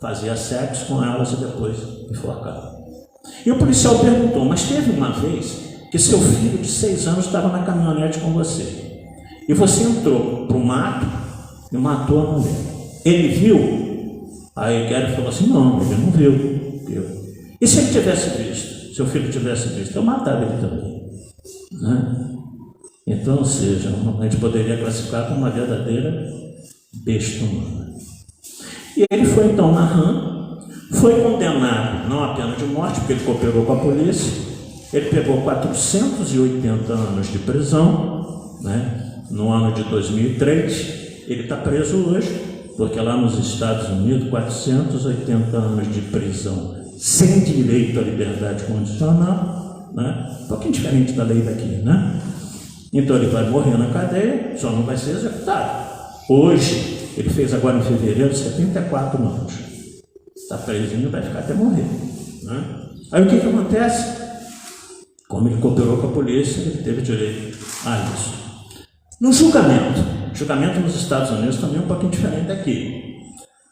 fazia sexo com elas e depois enforcava. E o policial perguntou, mas teve uma vez que seu filho de 6 anos estava na caminhonete com você. E você entrou para o mato e matou a mulher. Ele viu? Aí o Gary falou assim, não, ele não viu. E se ele tivesse visto? Seu filho tivesse visto? Eu matava ele também, né? Então, ou seja, a gente poderia classificar como uma verdadeira besta humana. E ele foi então na RAM, foi condenado não à pena de morte, porque ele cooperou com a polícia. Ele pegou 480 anos de prisão, né? No ano de 2003. Ele está preso hoje, porque lá nos Estados Unidos, 480 anos de prisão sem direito à liberdade condicional, né? Um pouquinho diferente da lei daqui, né? Então ele vai morrer na cadeia, só não vai ser executado. Hoje, ele fez agora em fevereiro 74 anos. Está presinho, vai ficar até morrer, né? Aí o que acontece? Como ele cooperou com a polícia, ele teve direito a isso. No julgamento nos Estados Unidos também é um pouquinho diferente daqui.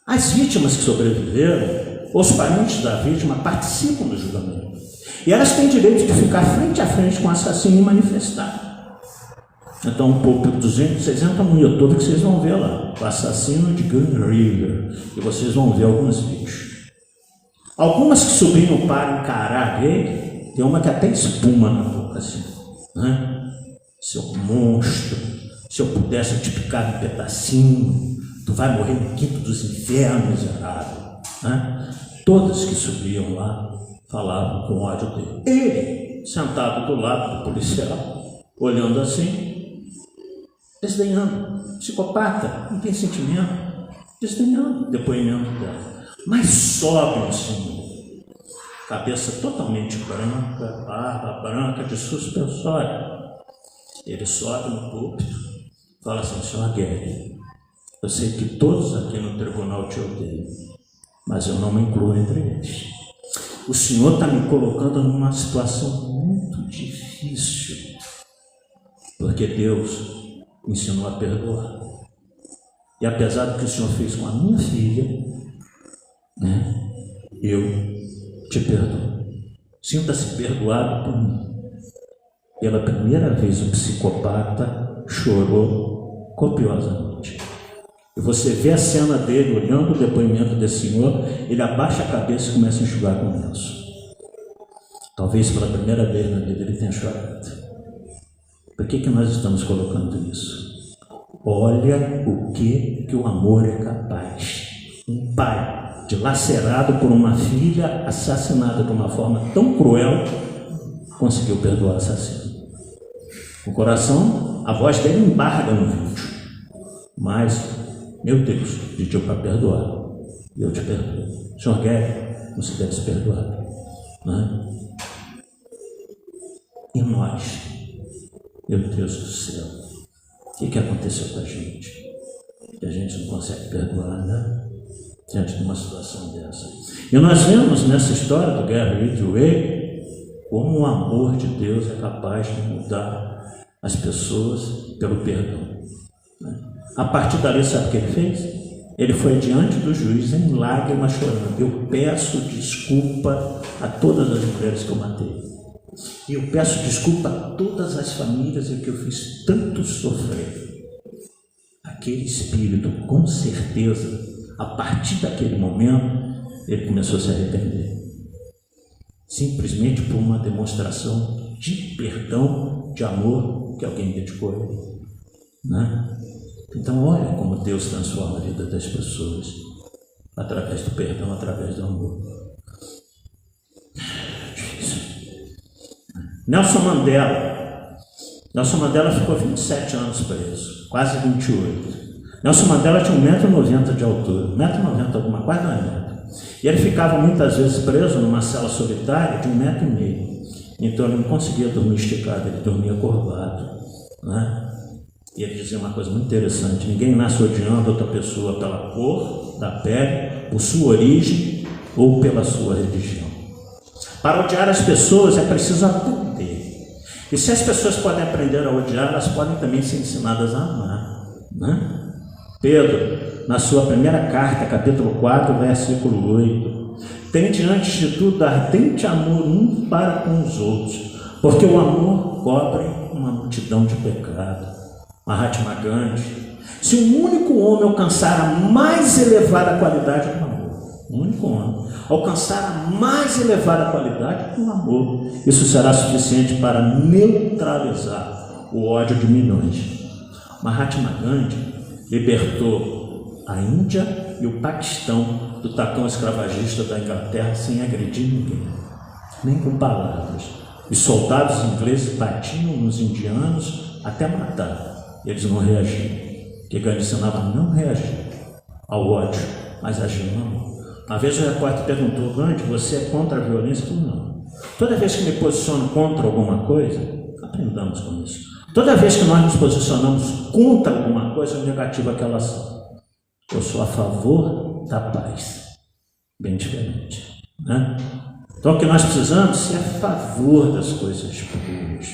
As vítimas que sobreviveram, os parentes da vítima participam do julgamento. E elas têm direito de ficar frente a frente com o assassino e manifestar. Então, um pouco dos gente, vocês entram no YouTube que vocês vão ver lá, o assassino de Green River, e vocês vão ver alguns vídeos. Algumas que subiram para encarar ele, Tem uma que até espuma na boca, assim, né? Seu monstro, se eu pudesse eu te picar em pedacinho, tu vai morrer no quinto dos infernos, miserável, né? Todas que subiam lá falavam com ódio dele. Ele, sentado do lado do policial, olhando assim, desdenhando, psicopata, não tem sentimento, desdenhando o depoimento dela. Mas sobe um senhor, cabeça totalmente branca, barba branca, de suspensório. Ele sobe no púlpito, fala assim: senhor Guedes, eu sei que todos aqui no tribunal te odeiam, mas eu não me incluo entre eles. O senhor está me colocando numa situação muito difícil, porque Deus me ensinou a perdoar. E apesar do que o senhor fez com a minha filha, né, eu te perdoo. Sinta-se perdoado por mim. Pela primeira vez o psicopata chorou copiosamente. E você vê a cena dele olhando o depoimento desse senhor, ele abaixa a cabeça e começa a enxugar com o lenço. Talvez pela primeira vez na vida ele tenha chorado. Por que nós estamos colocando isso? Olha o que o amor é capaz. Um pai dilacerado por uma filha assassinada de uma forma tão cruel conseguiu perdoar o assassino. O coração, a voz dele embarga no vídeo, mas, meu Deus, pediu para perdoar, e eu te perdoo. Senhor Guedes, você deve se perdoar, né? E nós, meu Deus do céu, o que aconteceu com a gente? Que a gente não consegue perdoar, né? Diante de uma situação dessa. E nós vemos nessa história do Gary Ridgway como o amor de Deus é capaz de mudar as pessoas pelo perdão. A partir dali, sabe o que ele fez? Ele foi diante do juiz em lágrimas chorando: eu peço desculpa a todas as mulheres que eu matei. E eu peço desculpa a todas as famílias em que eu fiz tanto sofrer. Aquele espírito, com certeza, a partir daquele momento, ele começou a se arrepender. Simplesmente por uma demonstração de perdão, de amor que alguém dedicou a ele, né? Então olha como Deus transforma a vida das pessoas através do perdão, através do amor. Difícil. Nelson Mandela ficou 27 anos preso, quase 28. Nelson Mandela tinha 1,90 m de altura, 1,90 m, alguma quase 2 metros. E ele ficava muitas vezes preso numa cela solitária de 1,5 m. Então ele não conseguia dormir esticado, ele dormia curvado, né? E ele dizia uma coisa muito interessante: ninguém nasce odiando outra pessoa pela cor da pele, por sua origem ou pela sua religião. Para odiar as pessoas é preciso aprender. E se as pessoas podem aprender a odiar, elas podem também ser ensinadas a amar, né? Pedro, na sua primeira carta, capítulo 4, versículo 8: tem diante de tudo ardente amor um para com os outros, porque o amor cobre uma multidão de pecados. Mahatma Gandhi: se um único homem alcançar a mais elevada qualidade do amor, um único homem alcançar a mais elevada qualidade do amor, isso será suficiente para neutralizar o ódio de milhões. Mahatma Gandhi libertou a Índia e o Paquistão do tacão escravagista da Inglaterra sem agredir ninguém, nem com palavras. Os soldados ingleses batiam nos indianos até matar. Eles não reagiam, porque Gandhi ensinava a não reagir ao ódio, mas agir no amor. Uma vez o repórter perguntou: Gandhi, você é contra a violência? Eu falei: não. Toda vez que me posiciono contra alguma coisa, aprendamos com isso. Toda vez que nós nos posicionamos contra alguma coisa, negativa aquela ação. Eu sou a favor da paz. Bem diferente, né? Então o que nós precisamos é a favor das coisas boas,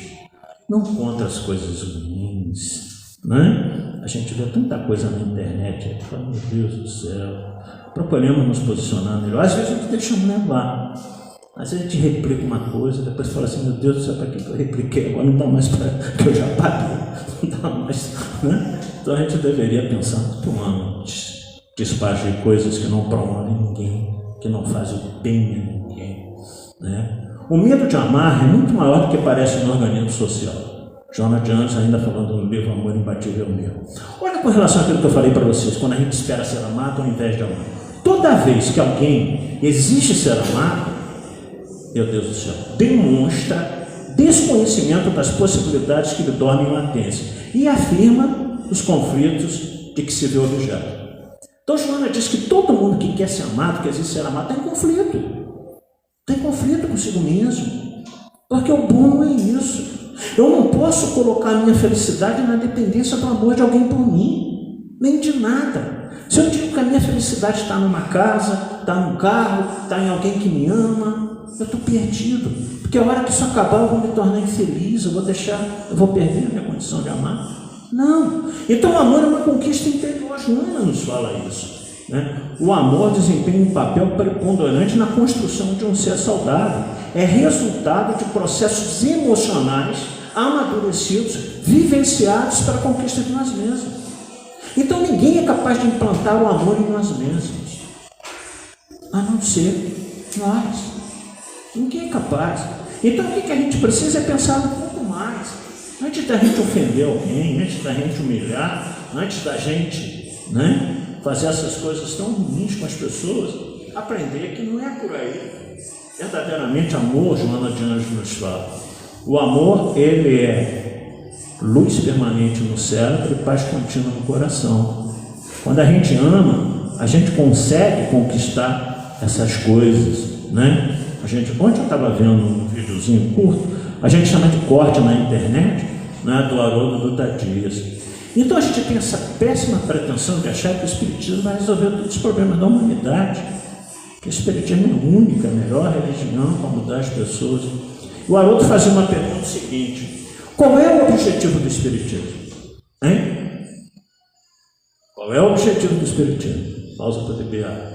não contra as coisas ruins, né? A gente vê tanta coisa na internet, a gente fala: meu Deus do céu, procuramos nos posicionar melhor. Às vezes a gente deixa levar, às vezes a gente replica uma coisa, depois fala assim: meu Deus do céu, para que eu repliquei? Agora não dá mais para que eu já paguei, não dá mais, né? Então a gente deveria pensar muito antes de espalhar coisas que não promovem ninguém, que não fazem o bem a ninguém, né? O medo de amar é muito maior do que parece no organismo social. Jonah Jones ainda falando no livro Amor Imbatível Meu. Olha com relação àquilo que eu falei para vocês, quando a gente espera ser amado ao invés de amar. Toda vez que alguém exige ser amado, meu Deus do céu, demonstra desconhecimento das possibilidades que lhe dormem em latência e afirma os conflitos de que se vê objeto. Então Joana diz que todo mundo que quer ser amado, que existe ser amado, tem conflito. Tem conflito consigo mesmo. Porque o bom não é isso. Eu não posso colocar a minha felicidade na dependência do amor de alguém por mim. Nem de nada. Se eu digo que a minha felicidade está numa casa, está num carro, está em alguém que me ama, eu estou perdido. Porque a hora que isso acabar eu vou me tornar infeliz, eu vou perder a minha condição de amar. Não. Então o amor é uma conquista interior. Joana nos fala isso. O amor desempenha um papel preponderante na construção de um ser saudável. É resultado de processos emocionais amadurecidos, vivenciados para a conquista de nós mesmos. Então ninguém é capaz de implantar o amor em nós mesmos, a não ser nós. Ninguém é capaz. Então o que a gente precisa é pensar um pouco mais. Antes da gente ofender alguém, antes da gente humilhar, antes da gente fazer essas coisas tão ruins com as pessoas, aprender que não é por aí. Verdadeiramente amor, Joana de Anjos nos fala. O amor, ele é luz permanente no cérebro e paz contínua no coração. Quando a gente ama, a gente consegue conquistar essas coisas, Ontem eu estava vendo um videozinho curto, a gente chama de corte na internet, do Haroldo Dutra Dias. Então a gente tem essa péssima pretensão de achar que o Espiritismo vai resolver todos os problemas da humanidade, que o Espiritismo é a única, melhor religião para mudar as pessoas. O Haroldo fazia uma pergunta seguinte: qual é o objetivo do Espiritismo? Qual é o objetivo do Espiritismo? Pausa para beber água.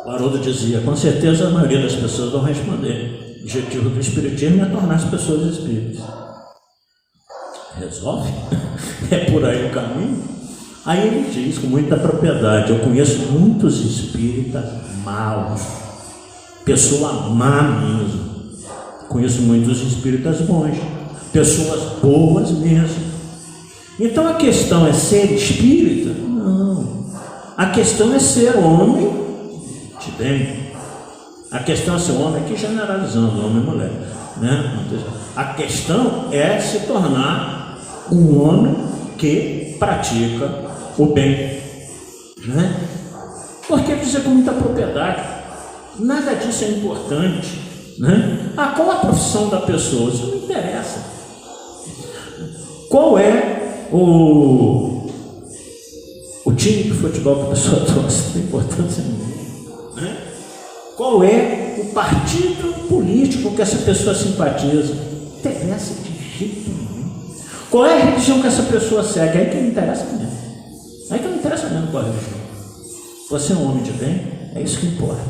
O Haroldo dizia: com certeza a maioria das pessoas vão responder: o objetivo do Espiritismo é tornar as pessoas espíritas. Resolve? É por aí o caminho? Aí ele diz com muita propriedade: eu conheço muitos espíritas maus, pessoa má mesmo. Conheço muitos espíritas bons, pessoas boas mesmo. Então a questão é ser espírita? Não. A questão é ser homem de bem. A questão é ser homem, aqui generalizando, homem e mulher, A questão é se tornar um homem que pratica o bem, Porque dizer com muita propriedade, nada disso é importante, qual a profissão da pessoa? Isso não interessa. Qual é o time de futebol que a pessoa torce? Não tem importância nenhuma, Qual é o partido político que essa pessoa simpatiza? Não interessa de jeito nenhum. Qual é a religião que essa pessoa segue? Aí que não interessa mesmo. Aí que não interessa mesmo qual a religião. Você é um homem de bem? É isso que importa.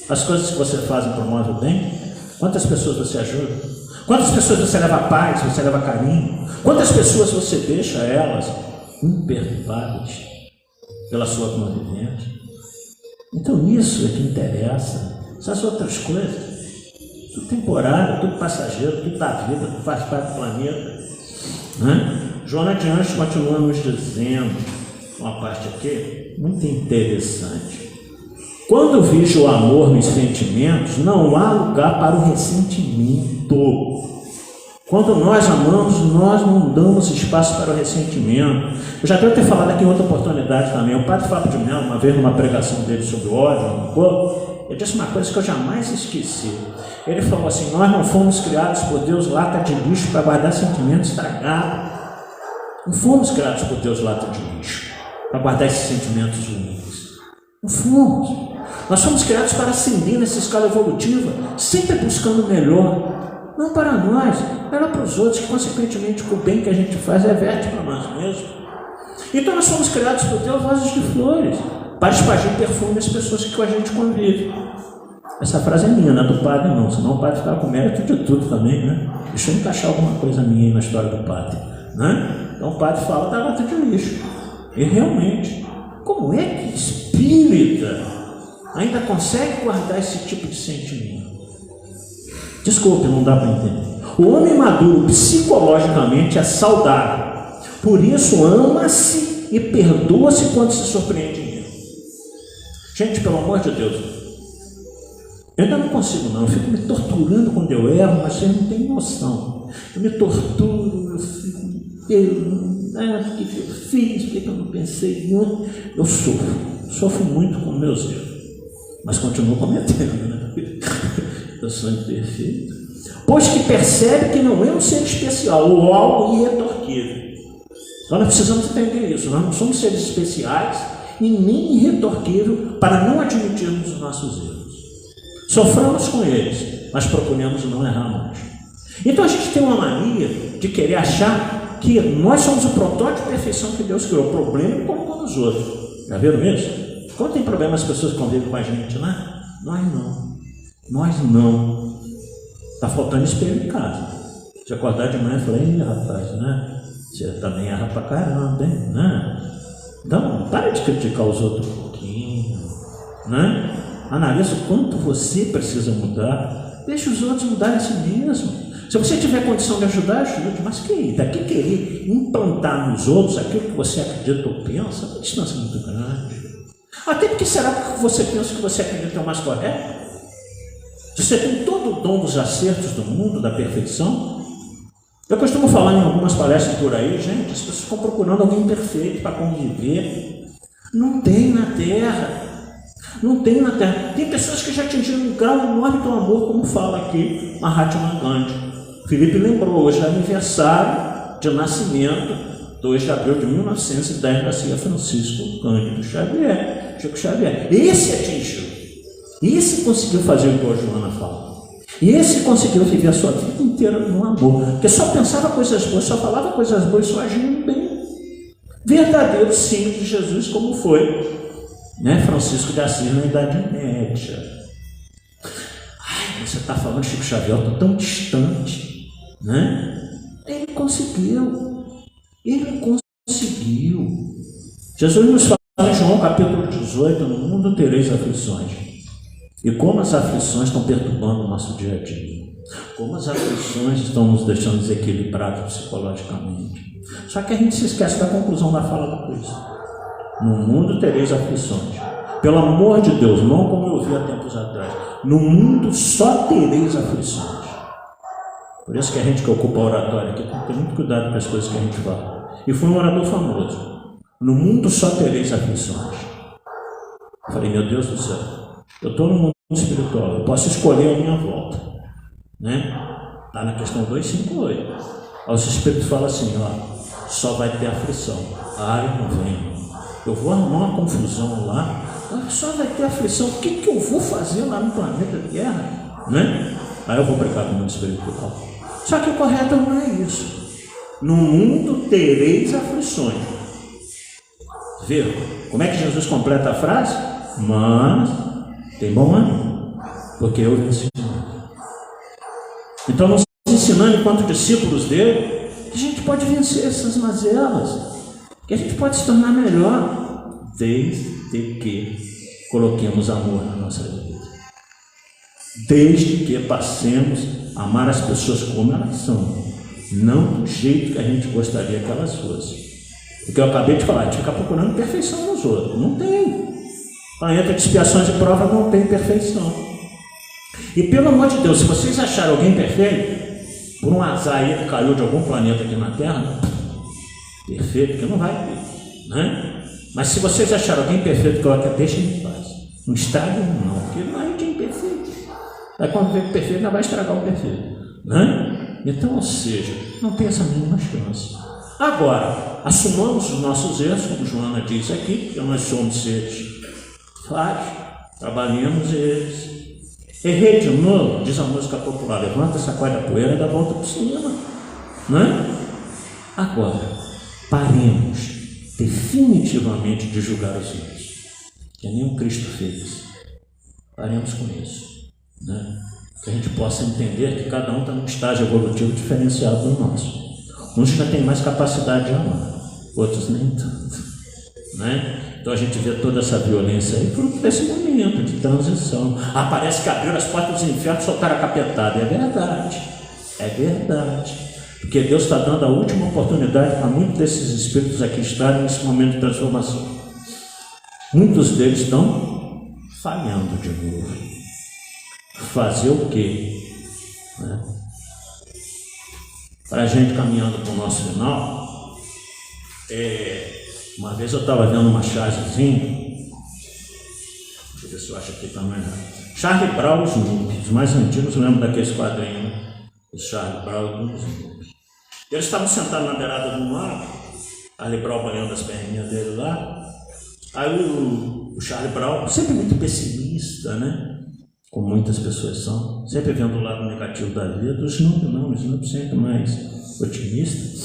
As coisas que você faz promovem o bem? Quantas pessoas você ajuda? Quantas pessoas você leva paz, você leva carinho? Quantas pessoas você deixa elas imperturbáveis pela sua convivência? Então isso é que interessa. Essas outras coisas, tudo temporário, tudo passageiro, tudo da vida, tudo faz parte do planeta. Joana de Anjos continua nos dizendo uma parte aqui muito interessante: quando vejo o amor nos sentimentos, não há lugar para o ressentimento. Quando nós amamos, nós não damos espaço para o ressentimento. Eu já devo ter falado aqui em outra oportunidade também. O padre Fábio de Mello, uma vez numa pregação dele sobre o ódio, ele disse uma coisa que eu jamais esqueci. Ele falou assim: nós não fomos criados por Deus lata de lixo para guardar sentimentos estragados. Não fomos criados por Deus lata de lixo para guardar esses sentimentos ruins. Não fomos. Nós fomos criados para ascender nessa escala evolutiva, sempre buscando o melhor. Não para nós, melhor para os outros, que consequentemente o bem que a gente faz reverte para nós mesmos. Então nós fomos criados por Deus vasos de flores, para espargir perfume às pessoas que com a gente convive. Essa frase é minha, não é do padre não, senão o padre ficava com mérito de tudo também, Deixa eu encaixar alguma coisa minha aí na história do padre, Então o padre fala da lata de lixo. E realmente, como é que espírita, ainda consegue guardar esse tipo de sentimento. Desculpe, não dá para entender. O homem maduro psicologicamente é saudável, por isso ama-se e perdoa-se quando se surpreende em erro. Gente, pelo amor de Deus, eu ainda não consigo não, eu fico me torturando quando eu erro, mas vocês não têm noção. Eu me torturo, eu fico, o que eu fiz, por que eu não pensei muito? Eu sofro muito com meus erros, mas continuo cometendo, né? Eu sou imperfeito. Pois que percebe que não é um ser especial ou algo irretorquível. Então nós precisamos entender isso, nós não somos seres especiais e nem irretorquível para não admitirmos os nossos erros. Soframos com eles, mas procuramos não errar mais. Então a gente tem uma mania de querer achar que nós somos o protótipo de perfeição que Deus criou. O problema é colocou nos outros. Já viram isso? Quando tem problema as pessoas convivem com a gente, né? Nós não. Está faltando espelho em casa. Se acordar de manhã e falar, ei rapaz, né? Você também erra pra caramba, hein? Né? Então, para de criticar os outros um pouquinho, né? Analisa o quanto você precisa mudar. Deixa os outros mudarem a si mesmo. Se você tiver condição de ajudar, ajude. Mas daqui querer implantar nos outros aquilo que você acredita ou pensa, é uma distância muito grande. Até porque será que você pensa que você acredita é o mais correto? Você tem todo o dom dos acertos do mundo, da perfeição. Eu costumo falar em algumas palestras por aí, gente, as pessoas ficam procurando alguém perfeito para conviver. Não tem na Terra. Não tem na Terra. Tem pessoas que já atingiram um grau enorme do amor, como fala aqui Mahatma Gandhi. Felipe lembrou, hoje é aniversário de nascimento, 2 de abril de 1910, nascia Francisco Cândido Xavier, Chico Xavier. Esse atingiu. Esse conseguiu fazer o que a Joana fala. Esse conseguiu viver a sua vida inteira no amor. Porque só pensava coisas boas, só falava coisas boas, só agia bem. Verdadeiro símbolo de Jesus, como foi, né, Francisco de Assis na Idade Média. Você está falando de Chico Xavier, eu estou tão distante, né? Ele conseguiu. Jesus nos fala em João capítulo 18, no mundo tereis aflições. E como as aflições estão perturbando o nosso dia a dia. Como as aflições estão nos deixando desequilibrados psicologicamente. Só que a gente se esquece da conclusão da fala do Cristo. No mundo tereis aflições. Pelo amor de Deus, não como eu ouvi há tempos atrás. No mundo só tereis aflições. Por isso que a gente que ocupa a oratória aqui tem que ter muito cuidado com as coisas que a gente fala. E foi um orador famoso. No mundo só tereis aflições. Eu falei, meu Deus do céu. Eu estou no mundo espiritual, eu posso escolher a minha volta, né? Está na questão 258. Aí os espíritos falam assim, ó, só vai ter aflição. Ai, não vem. Eu vou arrumar uma confusão lá, só vai ter aflição. O que eu vou fazer lá no planeta Terra, né? Aí eu vou brincar com o mundo espiritual. Só que o correto não é isso. No mundo tereis aflições. Viu? Como é que Jesus completa a frase? Mas tem bom ânimo, porque eu venci. Então, nós ensinando enquanto discípulos dele, que a gente pode vencer essas mazelas, que a gente pode se tornar melhor, desde que coloquemos amor na nossa vida, desde que passemos a amar as pessoas como elas são, não do jeito que a gente gostaria que elas fossem. O que eu acabei de falar, a gente fica procurando perfeição nos outros, não tem. Planeta de expiações e provas não tem perfeição. E pelo amor de Deus, se vocês acharem alguém perfeito, por um azar aí que caiu de algum planeta aqui na Terra, perfeito, que não vai ter, né? Mas se vocês acharem alguém perfeito, coloca, deixa em paz. Não estraga não, porque não é quem perfeito. Aí quando vem o perfeito, não vai estragar o perfeito, né? Então, ou seja, não tem essa mínima chance. Agora, assumamos os nossos erros, como Joana diz aqui, que nós somos seres falhos, trabalhemos eles. Errei de novo, diz a música popular, levanta, sacode a poeira e dá a volta por cima, né? Agora, paremos definitivamente de julgar os outros, que nem o Cristo fez. Paremos com isso, né? Que a gente possa entender que cada um está num estágio evolutivo diferenciado do nosso. Uns já têm mais capacidade de amar, outros nem tanto, né? Então a gente vê toda essa violência aí fruto desse momento de transição. Parece que abriram as portas do inferno e soltaram a capetada. É verdade, é verdade. Porque Deus está dando a última oportunidade para muitos desses espíritos aqui estarem nesse momento de transformação. Muitos deles estão falhando de novo. Fazer o quê? Né? Para a gente caminhando para o nosso final, uma vez eu estava vendo uma chargezinha, deixa eu ver se eu acho aqui também. Charlie Brown e os Snoopy, os mais antigos, lembram daqueles quadrinhos, né? O Charlie Brown e os Snoopy. Eles estavam sentados na beirada do mar, Charlie Brown olhando as perninhas dele lá. Aí o Charlie Brown, sempre muito pessimista, né? Como muitas pessoas são, sempre vendo o lado negativo da vida. O Snoopy não, o Snoopy sempre mais otimista.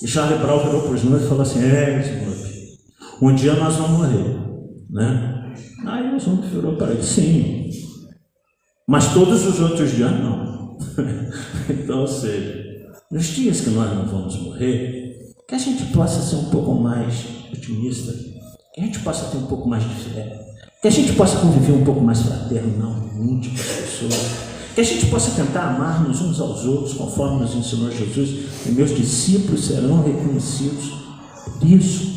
E Charlie Brown virou para o Snoopy e falou assim: Snoopy, um dia nós vamos morrer, né? Aí o Snoopy virou para ele: sim, mas todos os outros dias não. Então, ou seja, nos dias que nós não vamos morrer, que a gente possa ser um pouco mais otimista, que a gente possa ter um pouco mais de fé, que a gente possa conviver um pouco mais fraternalmente com as pessoas, que a gente possa tentar amar-nos uns aos outros, conforme nos ensinou Jesus, e meus discípulos serão reconhecidos por isso.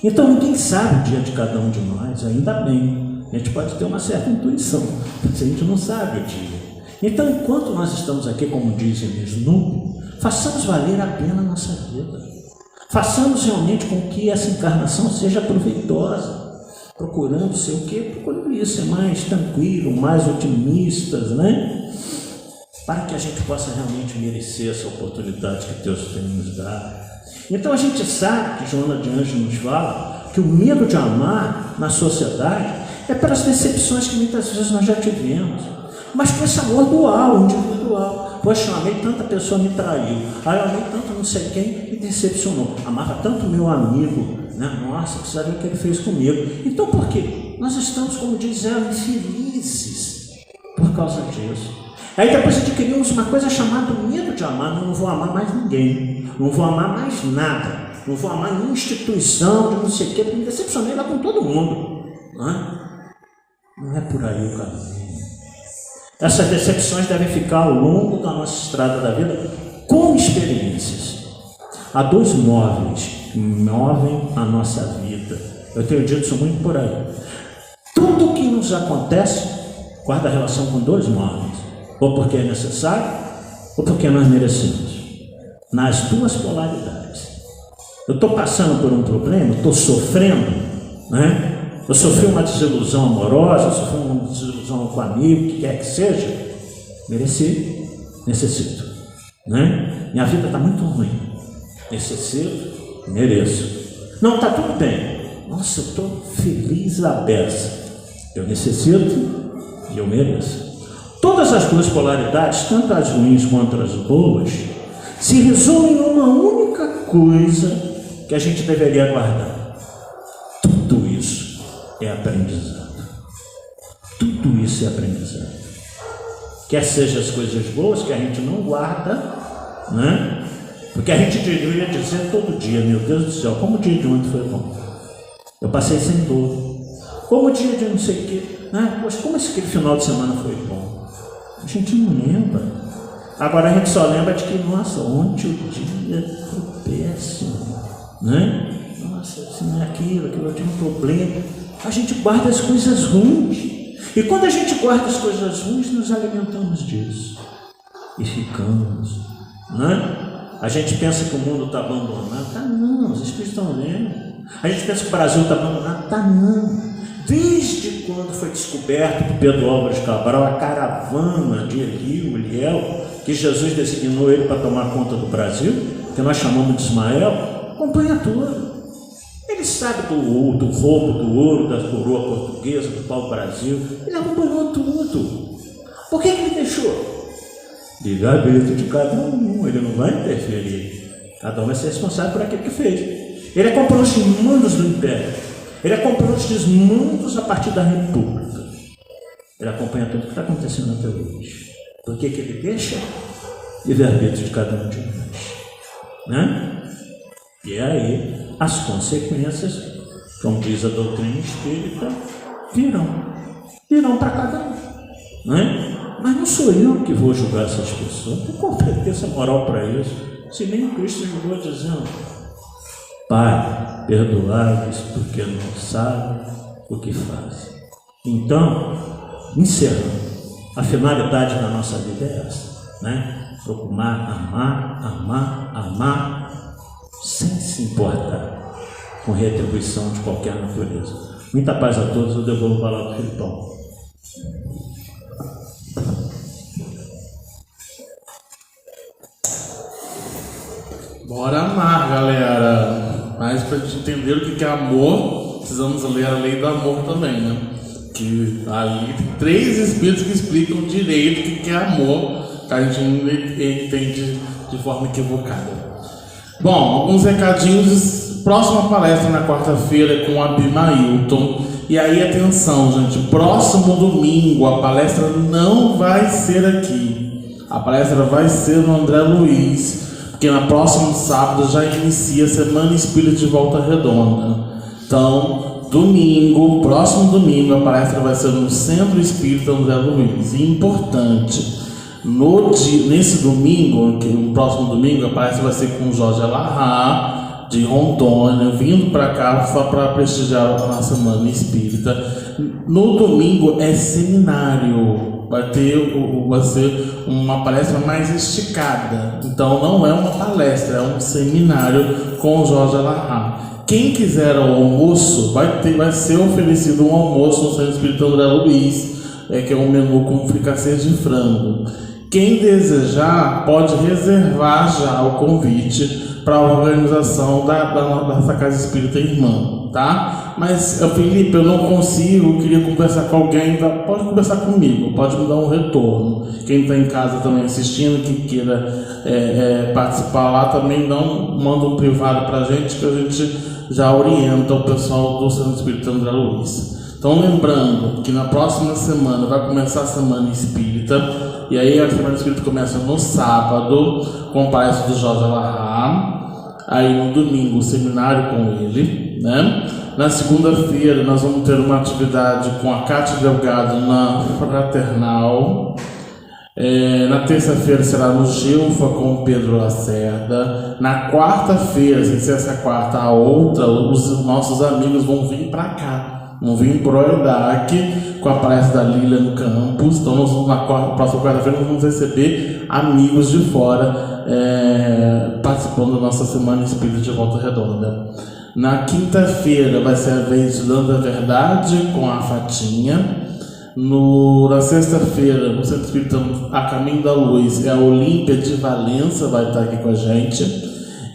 Então ninguém sabe o dia de cada um de nós, ainda bem. A gente pode ter uma certa intuição, mas a gente não sabe o dia. Então, enquanto nós estamos aqui, como dizem o Snoopy, façamos valer a pena a nossa vida. Façamos realmente com que essa encarnação seja proveitosa. Procurando ser o quê? Procurando isso, ser mais tranquilo, mais otimistas, né? Para que a gente possa realmente merecer essa oportunidade que Deus tem nos dado. Então a gente sabe que Joana de Anjos nos fala que o medo de amar na sociedade é pelas decepções que muitas vezes nós já tivemos. Mas com esse amor dual, individual. Poxa, eu amei tanta pessoa, me traiu. Eu amei tanto não sei quem, me decepcionou. Amava tanto meu amigo, né? Nossa, precisa ver o que ele fez comigo. Então por quê? Nós estamos, como diz ela, infelizes por causa disso. Aí depois adquirimos uma coisa chamada medo de amar. Não vou amar mais ninguém, não vou amar mais nada, não vou amar nenhuma instituição de não sei o quê, porque me decepcionei lá com todo mundo. Não é por aí o caminho. Essas decepções devem ficar ao longo da nossa estrada da vida como experiências. Há dois móveis que movem a nossa vida. Eu tenho dito isso muito por aí. Tudo que nos acontece guarda relação com dois móveis. Ou porque é necessário, ou porque nós merecemos. Nas duas polaridades. Eu estou passando por um problema, estou sofrendo, né? Eu sofri uma desilusão amorosa, eu sofri uma desilusão com um amigo, o que quer que seja. Mereci, necessito, né? Minha vida está muito ruim. Necessito, mereço. Não, está tudo bem. Nossa, eu estou feliz à beça. Eu necessito e eu mereço. Todas as duas polaridades, tanto as ruins quanto as boas, se resumem numa única coisa que a gente deveria guardar. Tudo isso é aprendizado. Tudo isso é aprendizado. Quer seja as coisas boas que a gente não guarda, né? Porque a gente deveria dizer todo dia: meu Deus do céu, como o dia de ontem foi bom. Eu passei sem dor. Como o dia de não sei o quê, né? Poxa, como aquele final de semana foi bom. A gente não lembra. Agora a gente só lembra de que, nossa, ontem o dia foi péssimo, né? Nossa, isso não é aquilo, eu tive um problema. A gente guarda as coisas ruins. E quando a gente guarda as coisas ruins, nos alimentamos disso. E ficamos, né? A gente pensa que o mundo está abandonado. Tá não, os espíritos estão lendo. A gente pensa que o Brasil está abandonado. Tá não. Desde quando foi descoberto por Pedro Álvares Cabral a caravana de Eli, Uliel, que Jesus designou ele para tomar conta do Brasil, que nós chamamos de Ismael, acompanha tudo. Ele sabe do roubo do ouro, da coroa portuguesa, do pau-brasil. Ele acompanhou tudo. Por que ele deixou? Livre-arbítrio de cada um. Ele não vai interferir. Cada um vai ser responsável por aquilo que fez. Ele acompanhou os desmandos do Império. Ele acompanhou os desmandos a partir da República. Ele acompanha tudo o que está acontecendo até hoje. Por que ele deixa? Livre-arbítrio de cada um de nós. Né? E aí as consequências como diz a doutrina espírita, virão para cada um, né? Mas não sou eu que vou julgar essas pessoas, não tenho competência moral para isso. Se nem Cristo julgou dizendo: Pai, perdoai-lhes porque não sabem o que fazem. Então, encerrando, a finalidade da nossa vida é essa, né? Procurar amar, sem se importar com retribuição de qualquer natureza. Muita paz a todos, eu devolvo a palavra para o Filipão. Bora amar, galera. Mas para a gente entender o que é amor, precisamos ler a lei do amor também, né? Que ali tem 3 espíritos que explicam direito o que é amor, que a gente entende de forma equivocada. Bom, alguns recadinhos. Próxima palestra na quarta-feira com a Abimailton. E aí, atenção, gente, próximo domingo a palestra não vai ser aqui. A palestra vai ser no André Luiz, porque no próximo sábado já inicia a Semana Espírita de Volta Redonda. Então, próximo domingo, a palestra vai ser no Centro Espírita André Luiz. E importante, nesse domingo, no próximo domingo, a palestra vai ser com o Jorge Alahá, de Rondônia, vindo para cá só para prestigiar a Semana Espírita. No domingo é seminário, vai ser uma palestra mais esticada. Então não é uma palestra, é um seminário com o Jorge Alahá. Quem quiser o almoço, vai ser oferecido um almoço no Centro Espírita André Luiz, que é um menu com fricassê de frango. Quem desejar pode reservar já o convite para a organização dessa Casa Espírita Irmã, tá? Mas, Felipe, eu não consigo, queria conversar com alguém, tá? Pode conversar comigo, pode me dar um retorno. Quem está em casa também assistindo, quem queira participar lá, também manda um privado para a gente, que a gente já orienta o pessoal do Centro Espírita André Luiz. Então, lembrando que na próxima semana vai começar a Semana Espírita, e aí a Semana Espírita começa no sábado, com o palestra do Jorge Alahá. Aí no domingo o seminário com ele, né? Na segunda-feira nós vamos ter uma atividade com a Cátia Delgado na Fraternal. Na terça-feira será no Gilfa com o Pedro Lacerda. Na quarta-feira, sem ser essa quarta, a outra, os nossos amigos vão vir para cá. Vão vir para o EDAC com a palestra da Lilian Campos. Então na próxima quarta-feira nós vamos receber amigos de fora participando da nossa Semana Espírita de Volta Redonda. Na quinta-feira vai ser a vez de Dando a Verdade com a Fatinha. Na sexta-feira, no Centro Espírita A Caminho da Luz, a Olímpia de Valença vai estar aqui com a gente.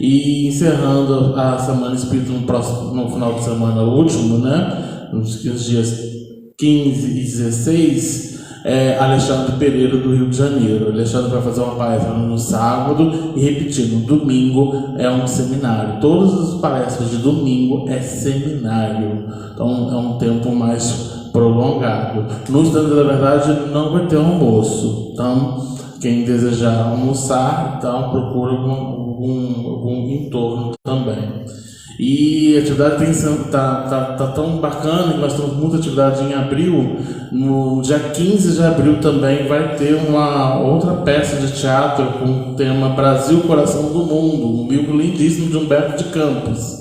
E encerrando a Semana Espírita no final de semana último, né? Nos dias 15 e 16, Alexandre Pereira do Rio de Janeiro. Alexandre vai fazer uma palestra no sábado e, repetindo, domingo é um seminário. Todas as palestras de domingo é seminário, então é um tempo mais prolongado. No Estando da Verdade não vai ter almoço, então quem desejar almoçar, então procura algum entorno também. E a atividade tá tão bacana que nós temos muita atividade em abril. No dia 15 de abril também vai ter uma outra peça de teatro com o tema Brasil, Coração do Mundo, um livro lindíssimo de Humberto de Campos,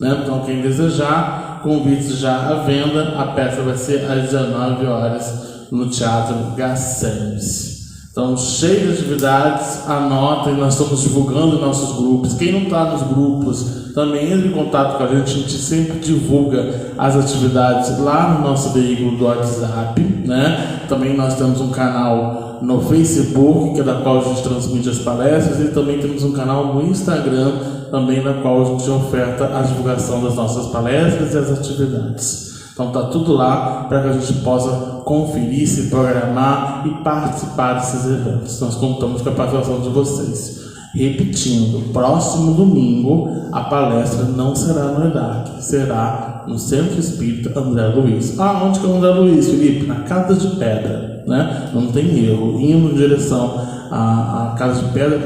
né? Então quem desejar, convites já à venda. A peça vai ser às 19 horas no Teatro Gacemes. Então, cheio de atividades, anotem, nós estamos divulgando em nossos grupos. Quem não está nos grupos, também entre em contato com a gente sempre divulga as atividades lá no nosso veículo do WhatsApp, né? Também nós temos um canal no Facebook, que é da qual a gente transmite as palestras, e também temos um canal no Instagram, também na qual a gente oferta a divulgação das nossas palestras e as atividades. Então tá tudo lá para que a gente possa conferir, se programar e participar desses eventos. Nós contamos com a participação de vocês. Repetindo, próximo domingo a palestra não será no EDAC, será no Centro Espírita André Luiz. Onde que é o André Luiz, Felipe? Na Casa de Pedra, né? Não tem erro. Indo em direção à Casa de Pedra,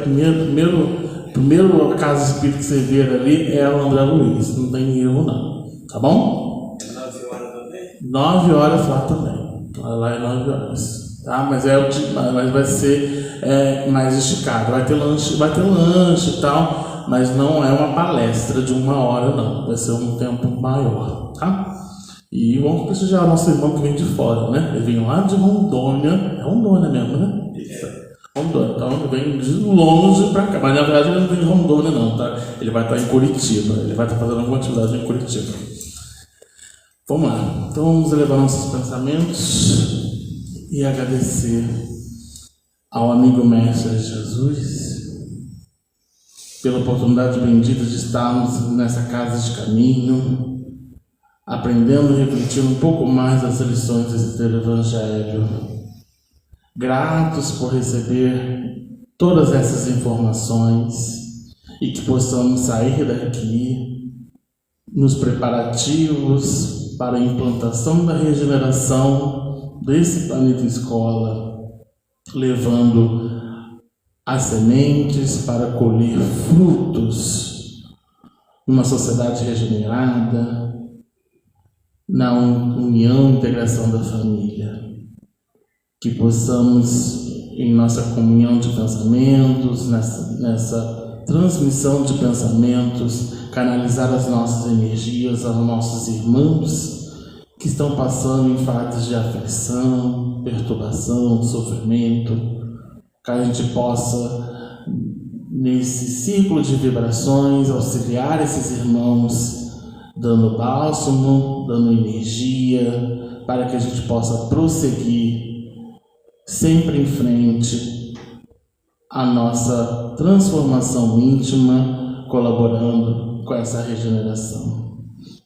primeiro a Casa Espírita que você vê ali é o André Luiz, não tem erro não. Tá bom? 9 horas também? 9 horas lá também. Lá é 9 horas. Tá? Mas vai ser mais esticado. Vai ter lanche e tal, mas não é uma palestra de 1 hora, não. Vai ser um tempo maior, tá? E vamos prestigiar o nosso irmão que vem de fora, né? Ele vem lá de Rondônia. É Rondônia mesmo, né? Rondônia. Então ele vem de longe pra cá. Mas na verdade ele não vem de Rondônia, não, tá? Ele vai estar em Curitiba. Ele vai estar fazendo alguma atividade em Curitiba. Vamos lá. Então vamos elevar nossos pensamentos e agradecer ao amigo Mestre Jesus pela oportunidade bendita de estarmos nessa casa de caminho, aprendendo e refletindo um pouco mais das lições desse Evangelho. Gratos por receber todas essas informações e que possamos sair daqui nos preparativos para a implantação da regeneração desse planeta escola, levando as sementes para colher frutos numa sociedade regenerada, na união e integração da família. Que possamos, em nossa comunhão de pensamentos, nessa transmissão de pensamentos, canalizar as nossas energias aos nossos irmãos que estão passando em fases de aflição, perturbação, sofrimento, que a gente possa, nesse círculo de vibrações, auxiliar esses irmãos, dando bálsamo, dando energia, para que a gente possa prosseguir sempre em frente a nossa transformação íntima, colaborando com essa regeneração.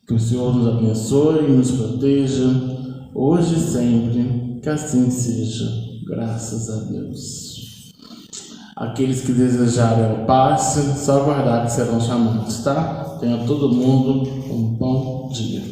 Que o Senhor nos abençoe e nos proteja, hoje e sempre, que assim seja, graças a Deus. Aqueles que desejarem o passe, só aguardar que serão chamados, tá? Tenha todo mundo um bom dia.